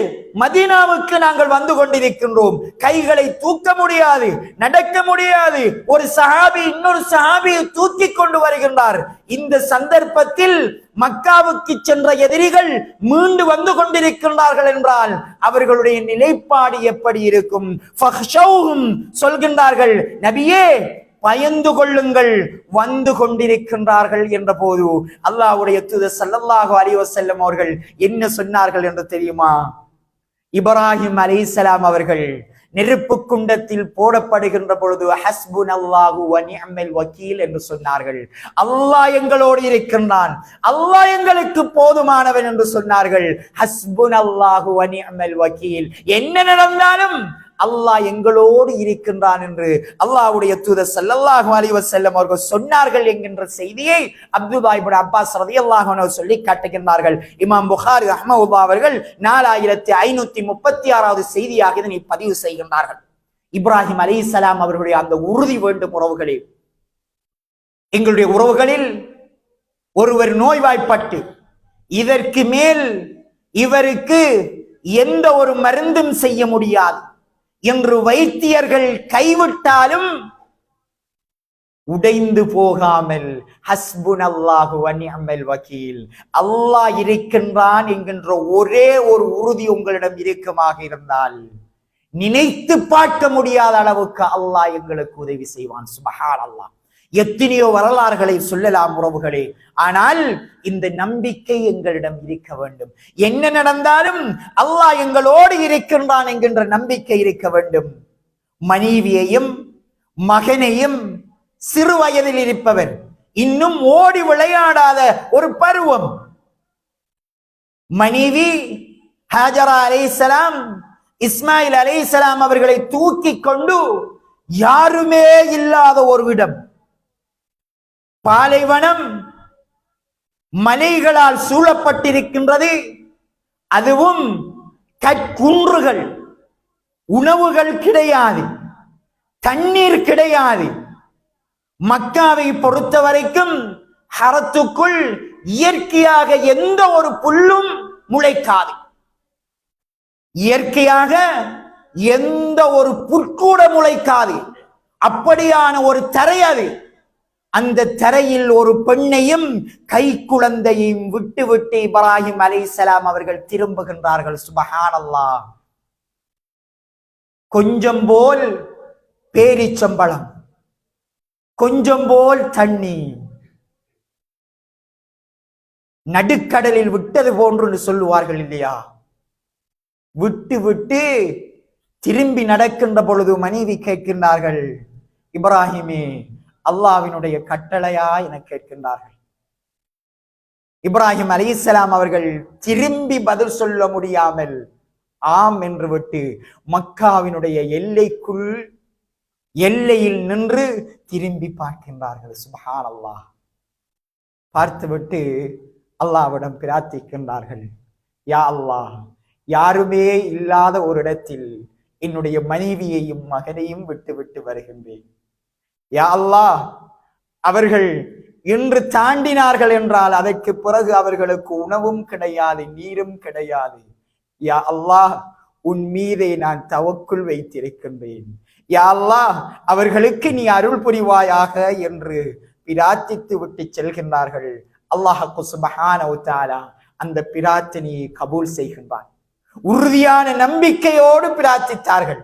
மதீனாவுக்கு நாங்கள் வந்து கொண்டிருக்கின்றோம். கைகளை தூக்க முடியாது, நடக்க முடியாது. ஒரு சஹாபி இன்னொரு சஹாபியை தூக்கி கொண்டு வருகின்றார். இந்த சந்தர்ப்பத்தில் மக்காவுக்கு சென்ற எதிரிகள் மீண்டு வந்து கொண்டிருக்கின்றார்கள் என்றால் அவர்களுடைய நிலைப்பாடு எப்படி இருக்கும்? சொல்கின்றார்கள், நபியே பயந்து கொள்ளுங்கள், வந்து கொண்டிருக்கின்றார்கள் என்ற போது அல்லாஹ்வுடைய தூதர் ஸல்லல்லாஹு அலைஹி வஸல்லம் அவர்கள் என்ன சொன்னார்கள் என்று தெரியுமா? இப்ராஹிம் அலைஹிஸ்ஸலாம் அவர்கள் நெருப்பு குண்டத்தில் போடப்படுகின்ற பொழுது ஹஸ்புனல்லாஹு வ நிஅமல் வகீல் என்று சொன்னார்கள். அல்லாஹ் எங்களோடு இருக்கின்றான், அல்லாஹ் எங்களுக்கு போதுமானவன் என்று சொன்னார்கள். ஹஸ்புனல்லாஹு வ நிஅமல் வகீல், என்ன நடந்தாலும் அல்லாஹ் எங்களோடு இருக்கின்றான் என்று அல்லாஹ்வுடைய தூதர் ஸல்லல்லாஹு அலைஹி வஸல்லம் அவர்கள் சொன்னார்கள் என்கின்ற செய்தியை அப்துல்லாஹ் இப்னு அப்பாஸ் ரலியல்லாஹு அன்ஹு சொல்லி காட்டுகின்றார்கள். இமாம் புகாரி ரஹ்மத்துல்லாஹி அவர்கள் 4536வது செய்தியாக இதனை பதிவு செய்கின்றார்கள். இப்ராஹிம் அலைஹிஸ்ஸலாம் அவர்களுடைய அந்த உறுதி வேண்டும் உறவுகளே. எங்களுடைய உறவுகளில் ஒருவர் நோய்வாய்ப்பட்டு இதற்கு மேல் இவருக்கு எந்த ஒரு மருந்தும் செய்ய முடியாது என்று வைத்தியர்கள் கைவிட்டாலும் உடைந்து போகாமல் ஹஸ்புனல்லாஹு வ நிஅமல் வக்கீல், அல்லாஹ் இருக்கின்றான் என்கின்ற ஒரே ஒரு உறுதி உங்களிடம் இருக்குமாக இருந்தால் நினைத்து பார்க்க முடியாத அளவுக்கு அல்லாஹ் எங்களுக்கு உதவி செய்வான். சுப்ஹானல்லாஹ். எத்தனையோ வரலாறுகளை சொல்லலாம் உறவுகளே. ஆனால் இந்த நம்பிக்கை எங்களிடம் இருக்க வேண்டும். என்ன நடந்தாலும் அல்லாஹ் எங்களோடு இருக்கின்றான் என்கின்ற நம்பிக்கை இருக்க வேண்டும். மனைவியையும் மகனையும் சிறு வயதில் இருப்பவர், இன்னும் ஓடி விளையாடாத ஒரு பருவம், மனைவி ஹாஜரா அலைஹிஸ்ஸலாம் இஸ்மாயில் அலைஹிஸ்ஸலாம் அவர்களை தூக்கி கொண்டு யாருமே இல்லாத ஒரு இடம், பாலைவனம், மலைகளால் சூழப்பட்டிருக்கின்றது, அதுவும் கற்குன்றுகள், உணவுகள் கிடையாது, தண்ணீர் கிடையாது. மக்காவை பொறுத்த வரைக்கும் ஹரத்துக்குள் இயற்கையாக எந்த ஒரு புல்லும் முளைக்காது, இயற்கையாக எந்த ஒரு புற்கூட முளைக்காது. அப்படியான ஒரு தரை அது. அந்த தரையில் ஒரு பெண்ணையும் கை குழந்தையையும் விட்டு விட்டு இப்ராஹிம் அலைஹிஸ்ஸலாம் அவர்கள் திரும்புகின்றார்கள். சுப்ஹானல்லாஹ். கொஞ்சம் போல் பேரிச்சம்பழம், கொஞ்சம் போல் தண்ணி, நடுக்கடலில் விட்டது போன்று சொல்லுவார்கள் இல்லையா? விட்டு விட்டு திரும்பி நடக்கின்ற பொழுது மனைவி கேட்கின்றார்கள், இப்ராஹிமே அல்லாஹ்வினுடைய கட்டளையா என கேட்கின்றார்கள். இப்ராஹிம் அலைஹிஸ்ஸலாம் அவர்கள் திரும்பி பதில் சொல்ல முடியாமல் ஆம் என்று விட்டு மக்காவினுடைய எல்லையில் நின்று திரும்பி பார்க்கின்றார்கள். சுப்ஹானல்லாஹ். பார்த்துவிட்டு அல்லாஹ்விடம் பிரார்த்திக்கின்றார்கள், யா அல்லாஹ், யாருமே இல்லாத ஒரு இடத்தில் என்னுடைய மனைவியையும் மகனையும் விட்டு விட்டு வருகின்றேன். யா அல்லாஹ், அவர்கள் இன்று தாண்டினார்கள் என்றால் அதற்கு பிறகு அவர்களுக்கு உணவும் கிடையாது, நீரும் கிடையாது. யா அல்லாஹ், உன் மீதே நான் தவக்குள் வைத்திருக்கின்றேன். யா அல்லாஹ், அவர்களுக்கு நீ அருள் புரிவாயாக என்று பிரார்த்தித்து விட்டு செல்கின்றார்கள். அல்லாஹ் சுப்ஹானஹு வ தஆலா அந்த பிரார்த்தனையை கபூல் செய்கின்றான். உறுதியான நம்பிக்கையோடு பிரார்த்தித்தார்கள்.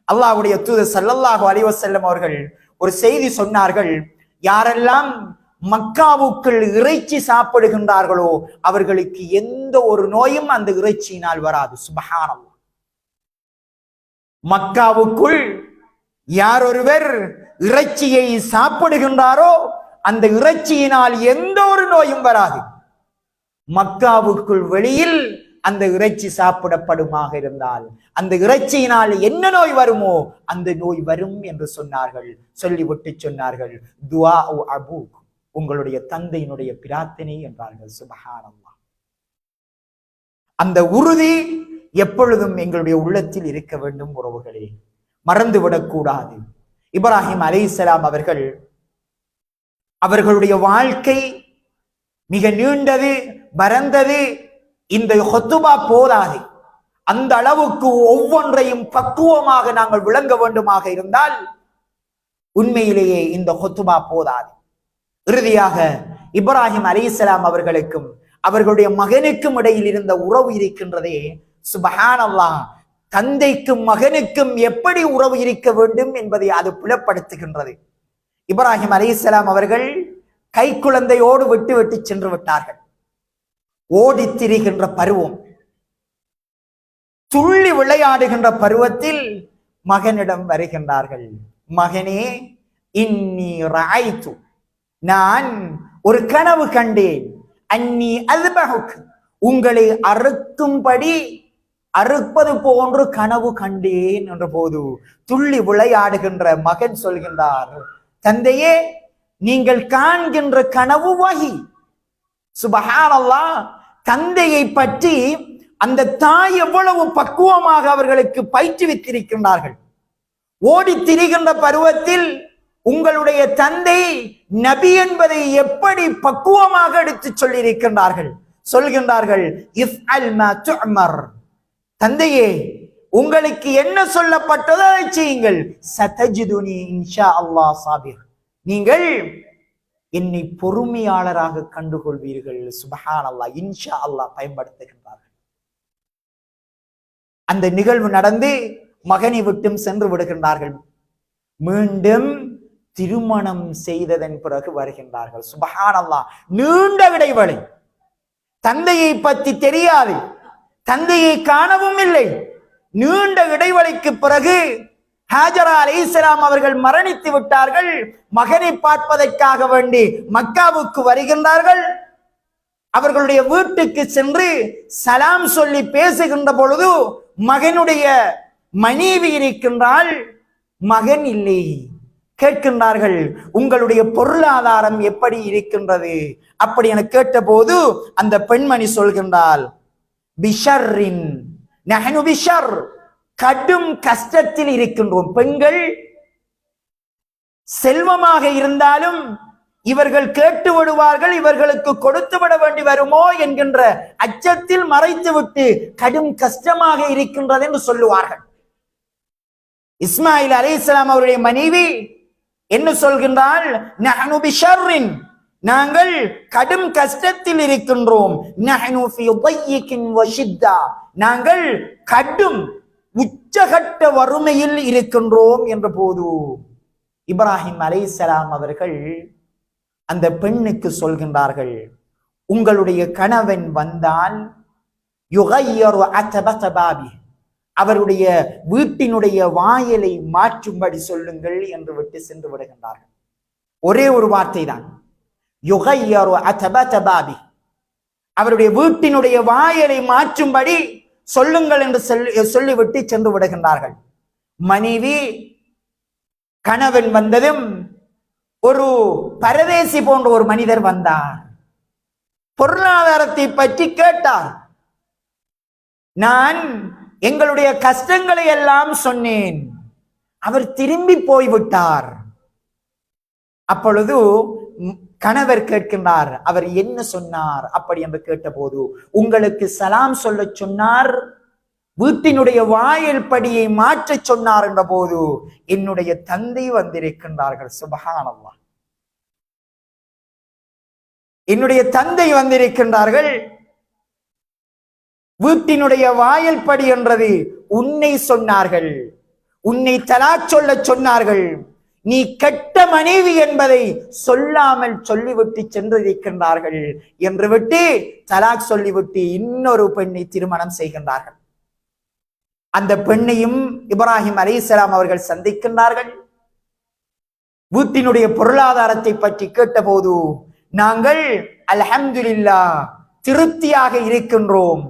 அல்லாஹ்வுடைய தூதர் ஸல்லல்லாஹு அலைஹி வஸல்லம் அவர்கள் ஒரு செய்தி சொன்னார்கள், யாரெல்லாம் மக்காவுக்குள் இறைச்சி சாப்பிடுகின்றார்களோ அவர்களுக்கு எந்த ஒரு நோயும் அந்த இறைச்சியினால் வராது. சுப்ஹானல்லாஹ். மக்காவுக்குள் யார் ஒருவர் இறைச்சியை சாப்பிடுகின்றாரோ அந்த இறைச்சியினால் எந்த ஒரு நோயும் வராது. மக்காவுக்குள் வெளியில் அந்த இறைச்சி சாப்பிடப்படுமாக இருந்தால் அந்த இறைச்சியினால் என்ன நோய் வருமோ அந்த நோய் வரும் என்று சொன்னார்கள். சொல்லிவிட்டு சொன்னார்கள், துஆ அபூக், உங்களுடைய தந்தையினுடைய பிரார்த்தனை என்றார்கள். சுப்ஹானல்லாஹ். அந்த உறுதி எப்பொழுதும் எங்களுடைய உள்ளத்தில் இருக்க வேண்டும் உறவுகளே, மறந்துவிடக் கூடாது. இப்ராஹிம் அலைஹிஸ்ஸலாம் அவர்களுடைய வாழ்க்கை மிக நீண்டது, பரந்தது. இந்த ஹுத்பா போதாது. அந்த அளவுக்கு ஒவ்வொன்றையும் பக்குவமாக நாங்கள் விளங்க வேண்டுமாக இருந்தால் உண்மையிலேயே இந்த ஹுத்பா போதாது. இறுதியாக இப்ராஹிம் அலைஹிஸ்ஸலாம் அவர்களுக்கும் அவர்களுடைய மகனுக்கும் இடையில் இருந்த உறவு இருக்கின்றதே, சுப்ஹானல்லாஹ். தந்தைக்கும் மகனுக்கும் எப்படி உறவு இருக்க வேண்டும் என்பதை அது புலப்படுத்துகின்றது. இப்ராஹிம் அலைஹிஸ்ஸலாம் அவர்கள் கை குழந்தையோடு விட்டு விட்டு சென்று விட்டார்கள். ஓடி திரிகின்ற பருவம், துள்ளி விளையாடுகின்ற பருவத்தில் மகனிடம் வருகின்றார்கள். மகனே, இன்னி ரஅய்து, நான் ஒரு கனவு கண்டேன். அன்னி அஸ்பஹுக், உங்களை அறுக்கும்படி அறுப்பது போன்று கனவு கண்டேன் என்ற போது துள்ளி விளையாடுகின்ற மகன் சொல்கின்றார், தந்தையே நீங்கள் காண்கின்ற கனவு வஹி. சுப்ஹானல்லாஹ், தந்தையை பற்றி அந்த தாய் எவ்வளவு பக்குவமாக அவர்களுக்கு பயிற்றுவித்திருக்கின்றார்கள். ஓடி திரிகின்ற பருவத்தில் உங்களுடைய தந்தை நபி என்பதை எப்படி பக்குவமாக எடுத்து சொல்லியிருக்கின்றார்கள். சொல்கின்றார்கள், இஃப்அல் மா துஅமர், தந்தையே உங்களுக்கு என்ன சொல்லப்பட்டதோ அதை செய்யுங்கள். சதஜிதுனி இன்ஷா அல்லாஹ் சாபிர், நீங்கள் என்னை பொறுமையாளராக கண்டுகொள்வீர்கள். சுப்ஹானல்லாஹ், இன்ஷா அல்லாஹ் பயன்படுத்துகின்றார்கள். அந்த நிகழ்வு நடந்து மகனை விட்டும் சென்று விடுகின்றார்கள். மீண்டும் திருமணம் செய்ததன் பிறகு வருகின்றார்கள். சுப்ஹானல்லாஹ், நீண்ட இடைவெளி. தந்தையை பற்றி தெரியாது, தந்தையை காணவும் இல்லை. நீண்ட இடைவெளிக்கு பிறகு ஹாஜரா அலைஹிஸ்ஸலாம் அவர்கள் மரணித்து விட்டார்கள். மகனை பார்ப்பதற்காக வேண்டி மக்காவுக்கு வருகின்றார்கள். அவர்களுடைய வீட்டுக்கு சென்று சலாம் சொல்லி பேசுகின்ற பொழுது மகனுடைய மனைவி இருக்கின்றாள், மகன் இல்லை. கேட்கின்றார்கள், உங்களுடைய பொருளாதாரம் எப்படி இருக்கின்றது? அப்படி என கேட்ட போது அந்த பெண்மணி சொல்கின்றாள், பிஷர்ரின் நஹனு பிஷர், கடும் கஷ்டத்தில் இருக்கின்றோம். பெண்கள் செல்வமாக இருந்தாலும் இவர்கள் கேட்டு விடுவார்கள், இவர்களுக்கு கொடுத்து விட வேண்டி வருமோ என்கின்ற அச்சத்தில் மறைத்துவிட்டு கடும் கஷ்டமாக இருக்கின்றது என்று சொல்லுவார்கள். இஸ்மாயில் அலைஹிஸ்ஸலாம் அவருடைய மனைவி என்ன சொல்கின்றால், நஹனு பிஷர்ரின், நாங்கள் கடும் கஷ்டத்தில் இருக்கின்றோம். நஹனு ஃபீ ضيقின் வஷித்தா, நாங்கள் கடும் உச்சகட்ட வறுமையில் இருக்கின்றோம் என்ற போது இப்ராஹிம் அலைஹிஸ்ஸலாம் அவர்கள் அந்த பெண்ணுக்கு சொல்கின்றார்கள், உங்களுடைய கணவன் வந்தால் யுகையரு அத்தபத பாபி, அவருடைய வீட்டினுடைய வாயிலை மாற்றும்படி சொல்லுங்கள் என்று விட்டு சென்று விடுகின்றார்கள். ஒரே ஒரு வார்த்தை தான், யுகையரு அத்தபத பாபி, அவருடைய வீட்டினுடைய வாயிலை மாற்றும்படி சொல்லுங்கள் என்று சொல்லிவிட்டு சென்று விடுகின்றார்கள். மனைவி கணவன் வந்ததும் ஒரு பரதேசி போன்ற ஒரு மனிதர் வந்தார். பொருளாதாரத்தை பற்றி கேட்டார். நான் எங்களுடைய கஷ்டங்களை எல்லாம் சொன்னேன். அவர் திரும்பி போய்விட்டார். அப்பொழுது கணவர் கேட்கின்றார், அவர் என்ன சொன்னார் அப்படி என்று கேட்டபோது, உங்களுக்கு சலாம் சொல்ல சொன்னார், வீட்டினுடைய வாயில் படியை மாற்ற சொன்னார் என்ற போது என்னுடைய தந்தை வந்திருக்கின்றார்கள். சுப்ஹானல்லாஹ், என்னுடைய தந்தை வந்திருக்கின்றார்கள். வீட்டினுடைய வாயில் படி என்றது உன்னை சொன்னார்கள், உன்னை தலாக் சொல்ல சொன்னார்கள், நீ கெட்ட மனைவி என்பதை சொல்லாமல் சொல்லிவிட்டு சென்றிருக்கின்றார்கள் என்று விட்டு தலாக் சொல்லிவிட்டு இன்னொரு பெண்ணை திருமணம் செய்கின்றார்கள். அந்த பெண்ணையும் இப்ராஹிம் அலைஹிஸ்ஸலாம் அவர்கள் சந்திக்கின்றார்கள். வீட்டினுடைய பொருளாதாரத்தை பற்றி கேட்டபோது, நாங்கள் அல்ஹம்துலில்லாஹ் திருப்தியாக இருக்கின்றோம்.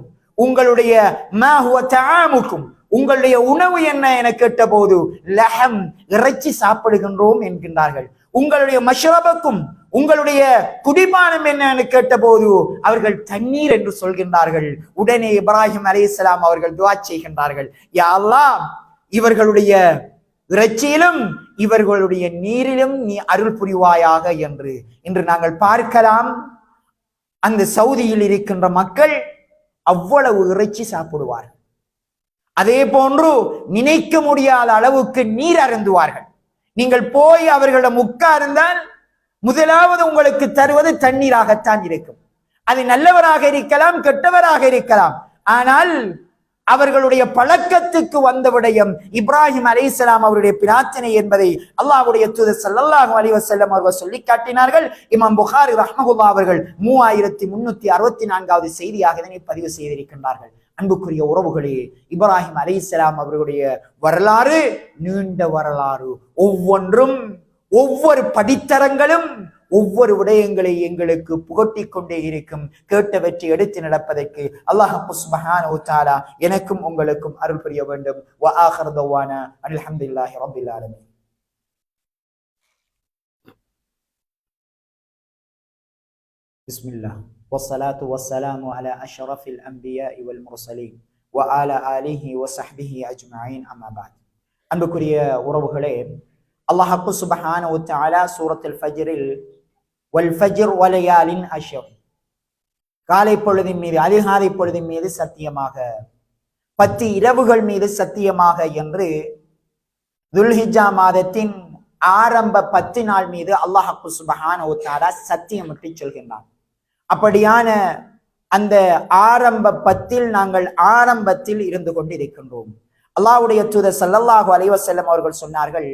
உங்களுடைய மா ஹுவ தஆமுக்கும், உங்களுடைய உணவு என்ன என கேட்டபோது லஹம், இறைச்சி சாப்பிடுகின்றோம் என்கின்றார்கள். உங்களுடைய மஷ்ரபக்கும், உங்களுடைய குடிபானம் என்ன என கேட்டபோது அவர்கள் தண்ணீர் என்று சொல்கின்றார்கள். உடனே இப்ராஹிம் அலைஹிஸ்ஸலாம் அவர்கள் துஆ செய்கின்றார்கள், யா அல்லாஹ், இவர்களுடைய இறைச்சியிலும் இவர்களுடைய நீரிலும் நீ அருள் புரிவாயாக என்று. இன்று நாங்கள் பார்க்கலாம், அந்த சவுதியில் இருக்கின்ற மக்கள் அவ்வளவு இறைச்சி சாப்பிடுவார்கள். அதே போன்று நினைக்க முடியாத அளவுக்கு நீர் அருந்துவார்கள். நீங்கள் போய் அவர்களிடம் உட்கார்ந்தால் முதலாவது உங்களுக்கு தருவது தண்ணீராகத்தான் இருக்கும். அது நல்லவராக இருக்கலாம், கெட்டவராக இருக்கலாம். ஆனால் அவர்களுடைய பழக்கத்துக்கு வந்த விடயம் இப்ராஹிம் அலைஹிஸ்ஸலாம் அவருடைய பிரார்த்தனை என்பதை அல்லாஹ்வுடைய தூதர் ஸல்லல்லாஹு அலைஹி வஸல்லம் அவர்கள் சொல்லி காட்டினார்கள். இமாம் புகாரி ரஹ்மஹுல்லாஹ் அவர்கள் 3364வது செய்தியாக இதனை பதிவு செய்திருக்கின்றார்கள். அன்புக்குரிய உறவுகளே, இப்ராஹிம் அலைஹிஸ்ஸலாம் அவர்களுடைய வரலாறு நீண்ட வரலாறு. ஒவ்வொன்றும் ஒவ்வொரு படித்தரங்களும் ஒவ்வொரு விடயங்களை எங்களுக்கு புகட்டிக் கொண்டே இருக்கும். கேட்டவற்றை எடுத்து நடப்பதற்கு அல்லாஹ் சுப்ஹானஹு வ தஆலா எனக்கும் உங்களுக்கும் அருள் புரிய வேண்டும். வ ஆகிரு தவானா அல்ஹம்துலில்லாஹி ரப்பில் ஆலமீன். பிஸ்மில்லாஹ் வஸ்ஸலாத்து வஸ்ஸலாமு அலா அஷ்ரஃபில் அன்பியாஇ வல் முர்ஸலீன் வ அலா ஆலிஹி வ ஸஹ்பிஹி அஜ்மஈன். அம்மா பஅத். அன்புக்குரிய உறவுகளே, அல்லாஹ் சுப்ஹானஹு வ தஆலா சூரத்துல் ஃபஜ்ரில் வல் ஃபஜ்ர் வ லயாலின் அஷ்ர், காலை பொழுதின் மீது, அதிகாலை பொழுதின் மீது சத்தியமாக, 10 இரவுகள் மீது சத்தியமாக என்று துல்ஹிஜ்ஜா மாதத்தின் ஆரம்ப 10 நாள் மீது அல்லாஹ் சுப்ஹானஹு வ தஆலா சத்தியமிட்டு சொல்கின்றான். அப்படியான அந்த ஆரம்ப 10 நாங்கள் ஆரம்பத்தில் இருந்து கொண்டிருக்கின்றோம். அல்லாஹ்வுடைய தூதர் ஸல்லல்லாஹு அலைஹி வஸல்லம் அவர்கள் சொன்னார்கள்,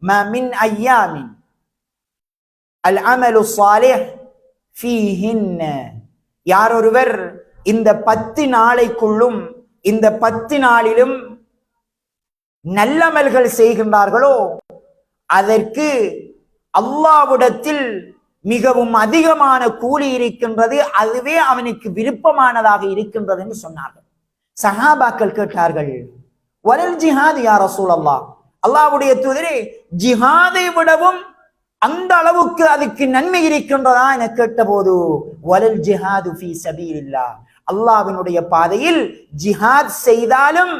மா மின் அய்யாமின் அல் அமலு ஸாலிஹ் ஃபீஹின்ன, யாரொருவர் இந்த 10 நாளைக்குள்ளும், இந்த 10 நாளிலும் நல்லமல்கள் செய்கின்றார்களோ அதற்கு அல்லாஹ்விடத்தில் மிகவும் அதிகமான கூலி இருக்கின்றது, அதுவே அவனுக்கு விருப்பமானதாக இருக்கின்றது என்று சொன்னார்கள். சஹாபாக்கள் கேட்டார்கள், வலல் ஜிஹாத் யா ரசூலல்லாஹ், அல்லாஹ்வுடைய தூதரே, ஜிஹாதை விடவும் அந்த அளவுக்கு அதுக்கு நன்மை இருக்கின்றதா என கேட்டபோது, வலல் ஜிஹாது ஃபீ சபீலில்லாஹ், அல்லாஹ்வினுடைய பாதையில் ஜிஹாத் செய்தாலும்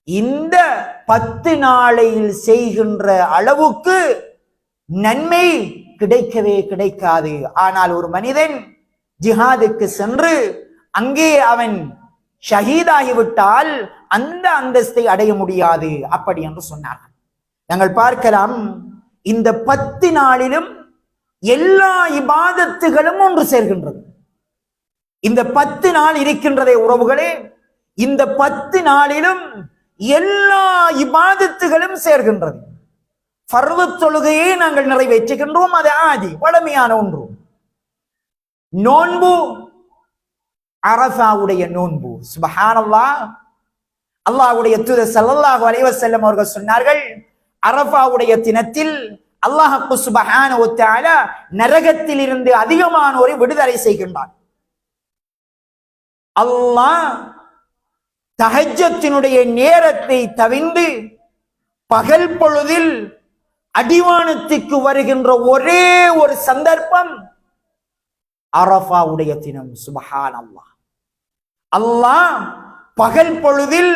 இந்த 10 நாளையில் செய்கின்ற அளவுக்கு நன்மை கிடைக்கவே கிடைக்காது. ஆனால் ஒரு மனிதன் ஜிஹாதுக்கு சென்று அங்கே அவன் ஷஹீதாகிவிட்டால் அந்த அந்தஸ்தை அடைய முடியாது, அப்படி என்று சொன்னார்கள். நாங்கள் பார்க்கலாம், இந்த 10 நாளிலும் எல்லா இபாதத்துகளும் ஒன்று சேர்கின்றது. இந்த 10 நாள் இருக்கின்றதே உறவுகளே, இந்த 10 நாளிலும் எல்லா இபாதத்துகளும் சேர்கின்றது. ஃபர்து தொழுகையை நாங்கள் நிறைவேற்றுகின்றோம், அது ஆதி வளமையான ஒன்று. நோன்பு, அரஃபாவுடைய நோன்பு, சுப்ஹானல்லாஹ், அல்லாஹ்வுடைய தூதர் ஸல்லல்லாஹு அலைஹி வஸல்லம் அவர்கள் சொன்னார்கள், அரஃபாவுடைய தினத்தில் அல்லாஹ் சுப்ஹானஹு வ தஆலா நரகத்தில் இருந்து அதிகமானோரை விடுதலை செய்கின்றான். அல்லாஹ் தஹஜ்ஜத்தினுடைய நேரத்தை தவிர்த்து பகல் பொழுதில் அடிவானத்துக்கு வருகின்ற ஒரே ஒரு சந்தர்ப்பம் அரஃபாவுடைய தினம். சுப்ஹானல்லாஹ், அல்லாஹ் பகல் பொழுதில்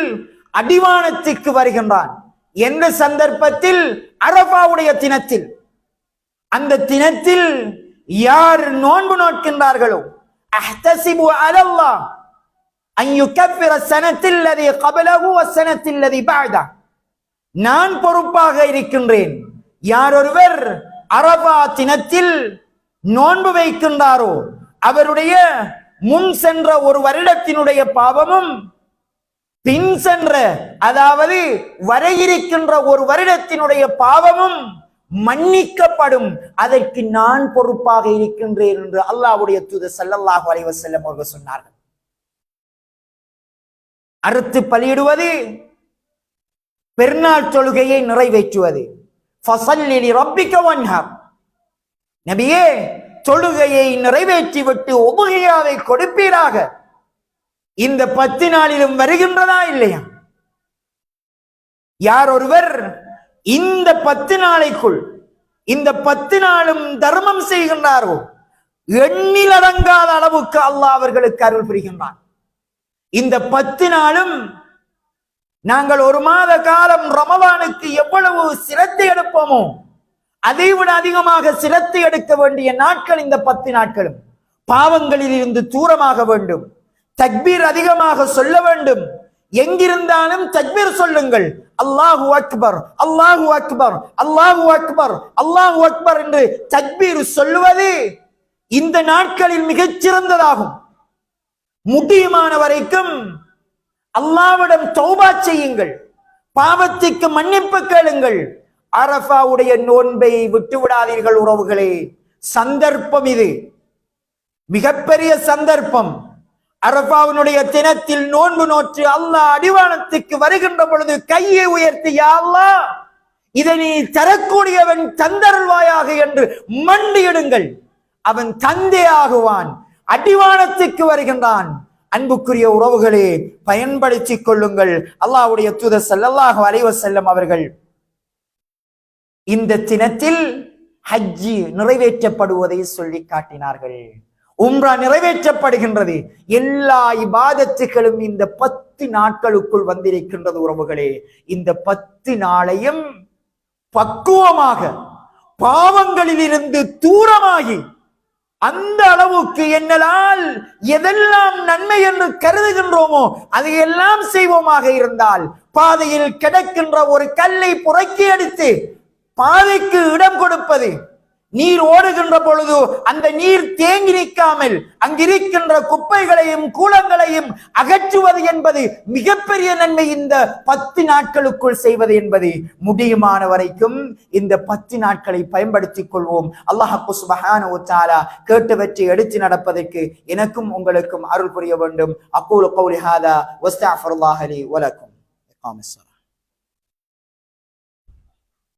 அடிவானத்துக்கு வருகின்றான். எந்த சந்தர்ப்பத்தில்? அரஃபாவுடைய தினத்தில். அந்த தினத்தில் யார் நோன்பு நோக்கின்றார்களோ, அஹ்தஸிபு அலல்லாஹ் அன் யுகஃபிர ஸனத்தில் லதி கப்லஹு வ ஸனத்தில் லதி பஅதஹு, நான் பொறுப்பாக இருக்கின்றேன், யாரொருவர் அரஃபா தினத்தில் நோன்பு வைக்கின்றாரோ அவருடைய முன் சென்ற ஒரு வருடத்தினுடைய பாவமும் பின் சென்ற, அதாவது வர இருக்கின்ற ஒரு வருடத்தினுடைய பாவமும் மன்னிக்கப்படும், அதற்கு நான் பொறுப்பாக இருக்கின்றேன் என்று அல்லாஹ்வுடைய தூதர் ஸல்லல்லாஹு அலைஹி வஸல்லம் அவர்கள் சொன்னார்கள். அறுத்து பலியிடுவது, பெருநாள் தொழுகையை நிறைவேற்றுவது. ஃபஸல்லி லிரப்பிக வன்ஹர், நபியே, தொழுகையை நிறைவேற்றிவிட்டு உதுஹியாவை கொடுப்பீராக. இந்த 10 நாளிலும் வருகின்றதா இல்லையா? யார் ஒருவர் இந்த 10 நாளைக்குள், இந்த 10 நாளும் தர்மம் செய்கின்றாரோ எண்ணில் அடங்காத அளவுக்கு அல்லாஹ் அவர்களுக்கு அருள் புரிகின்றான். இந்த 10 நாளும் நாங்கள் ஒரு மாத காலம் ரமலானுக்கு எவ்வளவு சிரத்தை எடுப்போமோ அதைவிட அதிகமாக சிரத்தை எடுக்க வேண்டிய நாட்கள் இந்த 10 நாட்களும். பாவங்களில் இருந்து தூரமாக வேண்டும், தக்பீர் அதிகமாக சொல்ல வேண்டும். எங்கிருந்தாலும் தக்பீர் சொல்லுங்கள், அல்லாஹு அக்பர், அல்லாஹு அக்பர், அல்லாஹு அக்பர், அல்லாஹு அக்பர் என்று தக்பீர் சொல்லுவது இந்த நாட்களில் மிகச் சிறந்ததாகும். முடியுமான வரைக்கும் அல்லாஹ்விடம் தௌபா செய்யுங்கள், பாவத்துக்கு மன்னிப்பு கேளுங்கள். அரஃபாவுடைய நோன்பை விட்டு விடாதீர்கள் உறவுகளே. சந்தர்ப்பம் இது, மிகப்பெரிய சந்தர்ப்பம். அரஃபாவினுடைய தினத்தில் நோன்பு நோற்று அல்லாஹ் அடிவானத்துக்கு வருகின்ற பொழுது கையை உயர்த்தி, யா அல்லாஹ், இதனை தரக்கூடியவன் தந்தருள்வாயாக என்று மண்டியிடுங்கள். அவன் தந்தையாகுவான், அடிவானத்துக்கு வருகின்றான். அன்புக்குரிய உறவுகளே, பயன்படுத்திக் கொள்ளுங்கள். அல்லாஹ்வுடைய தூதர் ஸல்லல்லாஹு அலைஹி வஸல்லம் அவர்கள் இந்த தினத்தில் ஹஜ்ஜி நிறைவேற்றப்படுவதை சொல்லி காட்டினார்கள். உம்ரா நிறைவேற்றப்படுகின்றது. எல்லா இபாதத்துகளும் இந்த 10 நாட்களுக்குள் வந்திருக்கின்றது. உறவுகளே, இந்த 10 நாளையும் பக்குவமாக பாவங்களில் இருந்து தூரமாகி அந்த அளவுக்கு என்னலால் எதெல்லாம் நன்மை என்று கருதுகின்றோமோ அதையெல்லாம் செய்வோமாக இருந்தால், பாதையில் கிடக்கின்ற ஒரு கல்லை புறக்கி அடித்து பாதைக்கு இடம் கொடுப்பது, நீர் ஓடுகின்ற பொழுது அந்த நீர் தேங்கி நிற்காமல் அங்கிருக்கின்ற குப்பைகளையும் கூலங்களையும் அகற்றுவது என்பது மிகப்பெரிய நன்மை. இந்த 10 நாட்களுக்குள் செய்வது என்பது முடியுமான வரைக்கும் இந்த 10 நாட்களை பயன்படுத்திக் கொள்வோம். அல்லாஹ் சுப்ஹானஹு வ தஆலா கேட்டவற்றை எடுத்து நடப்பதற்கு எனக்கும் உங்களுக்கும் அருள் புரிய வேண்டும். அக்கூலு கௌலி ஹாதா வஸ்தக்ஃபிருல்லாஹ லி வ லக்கும்.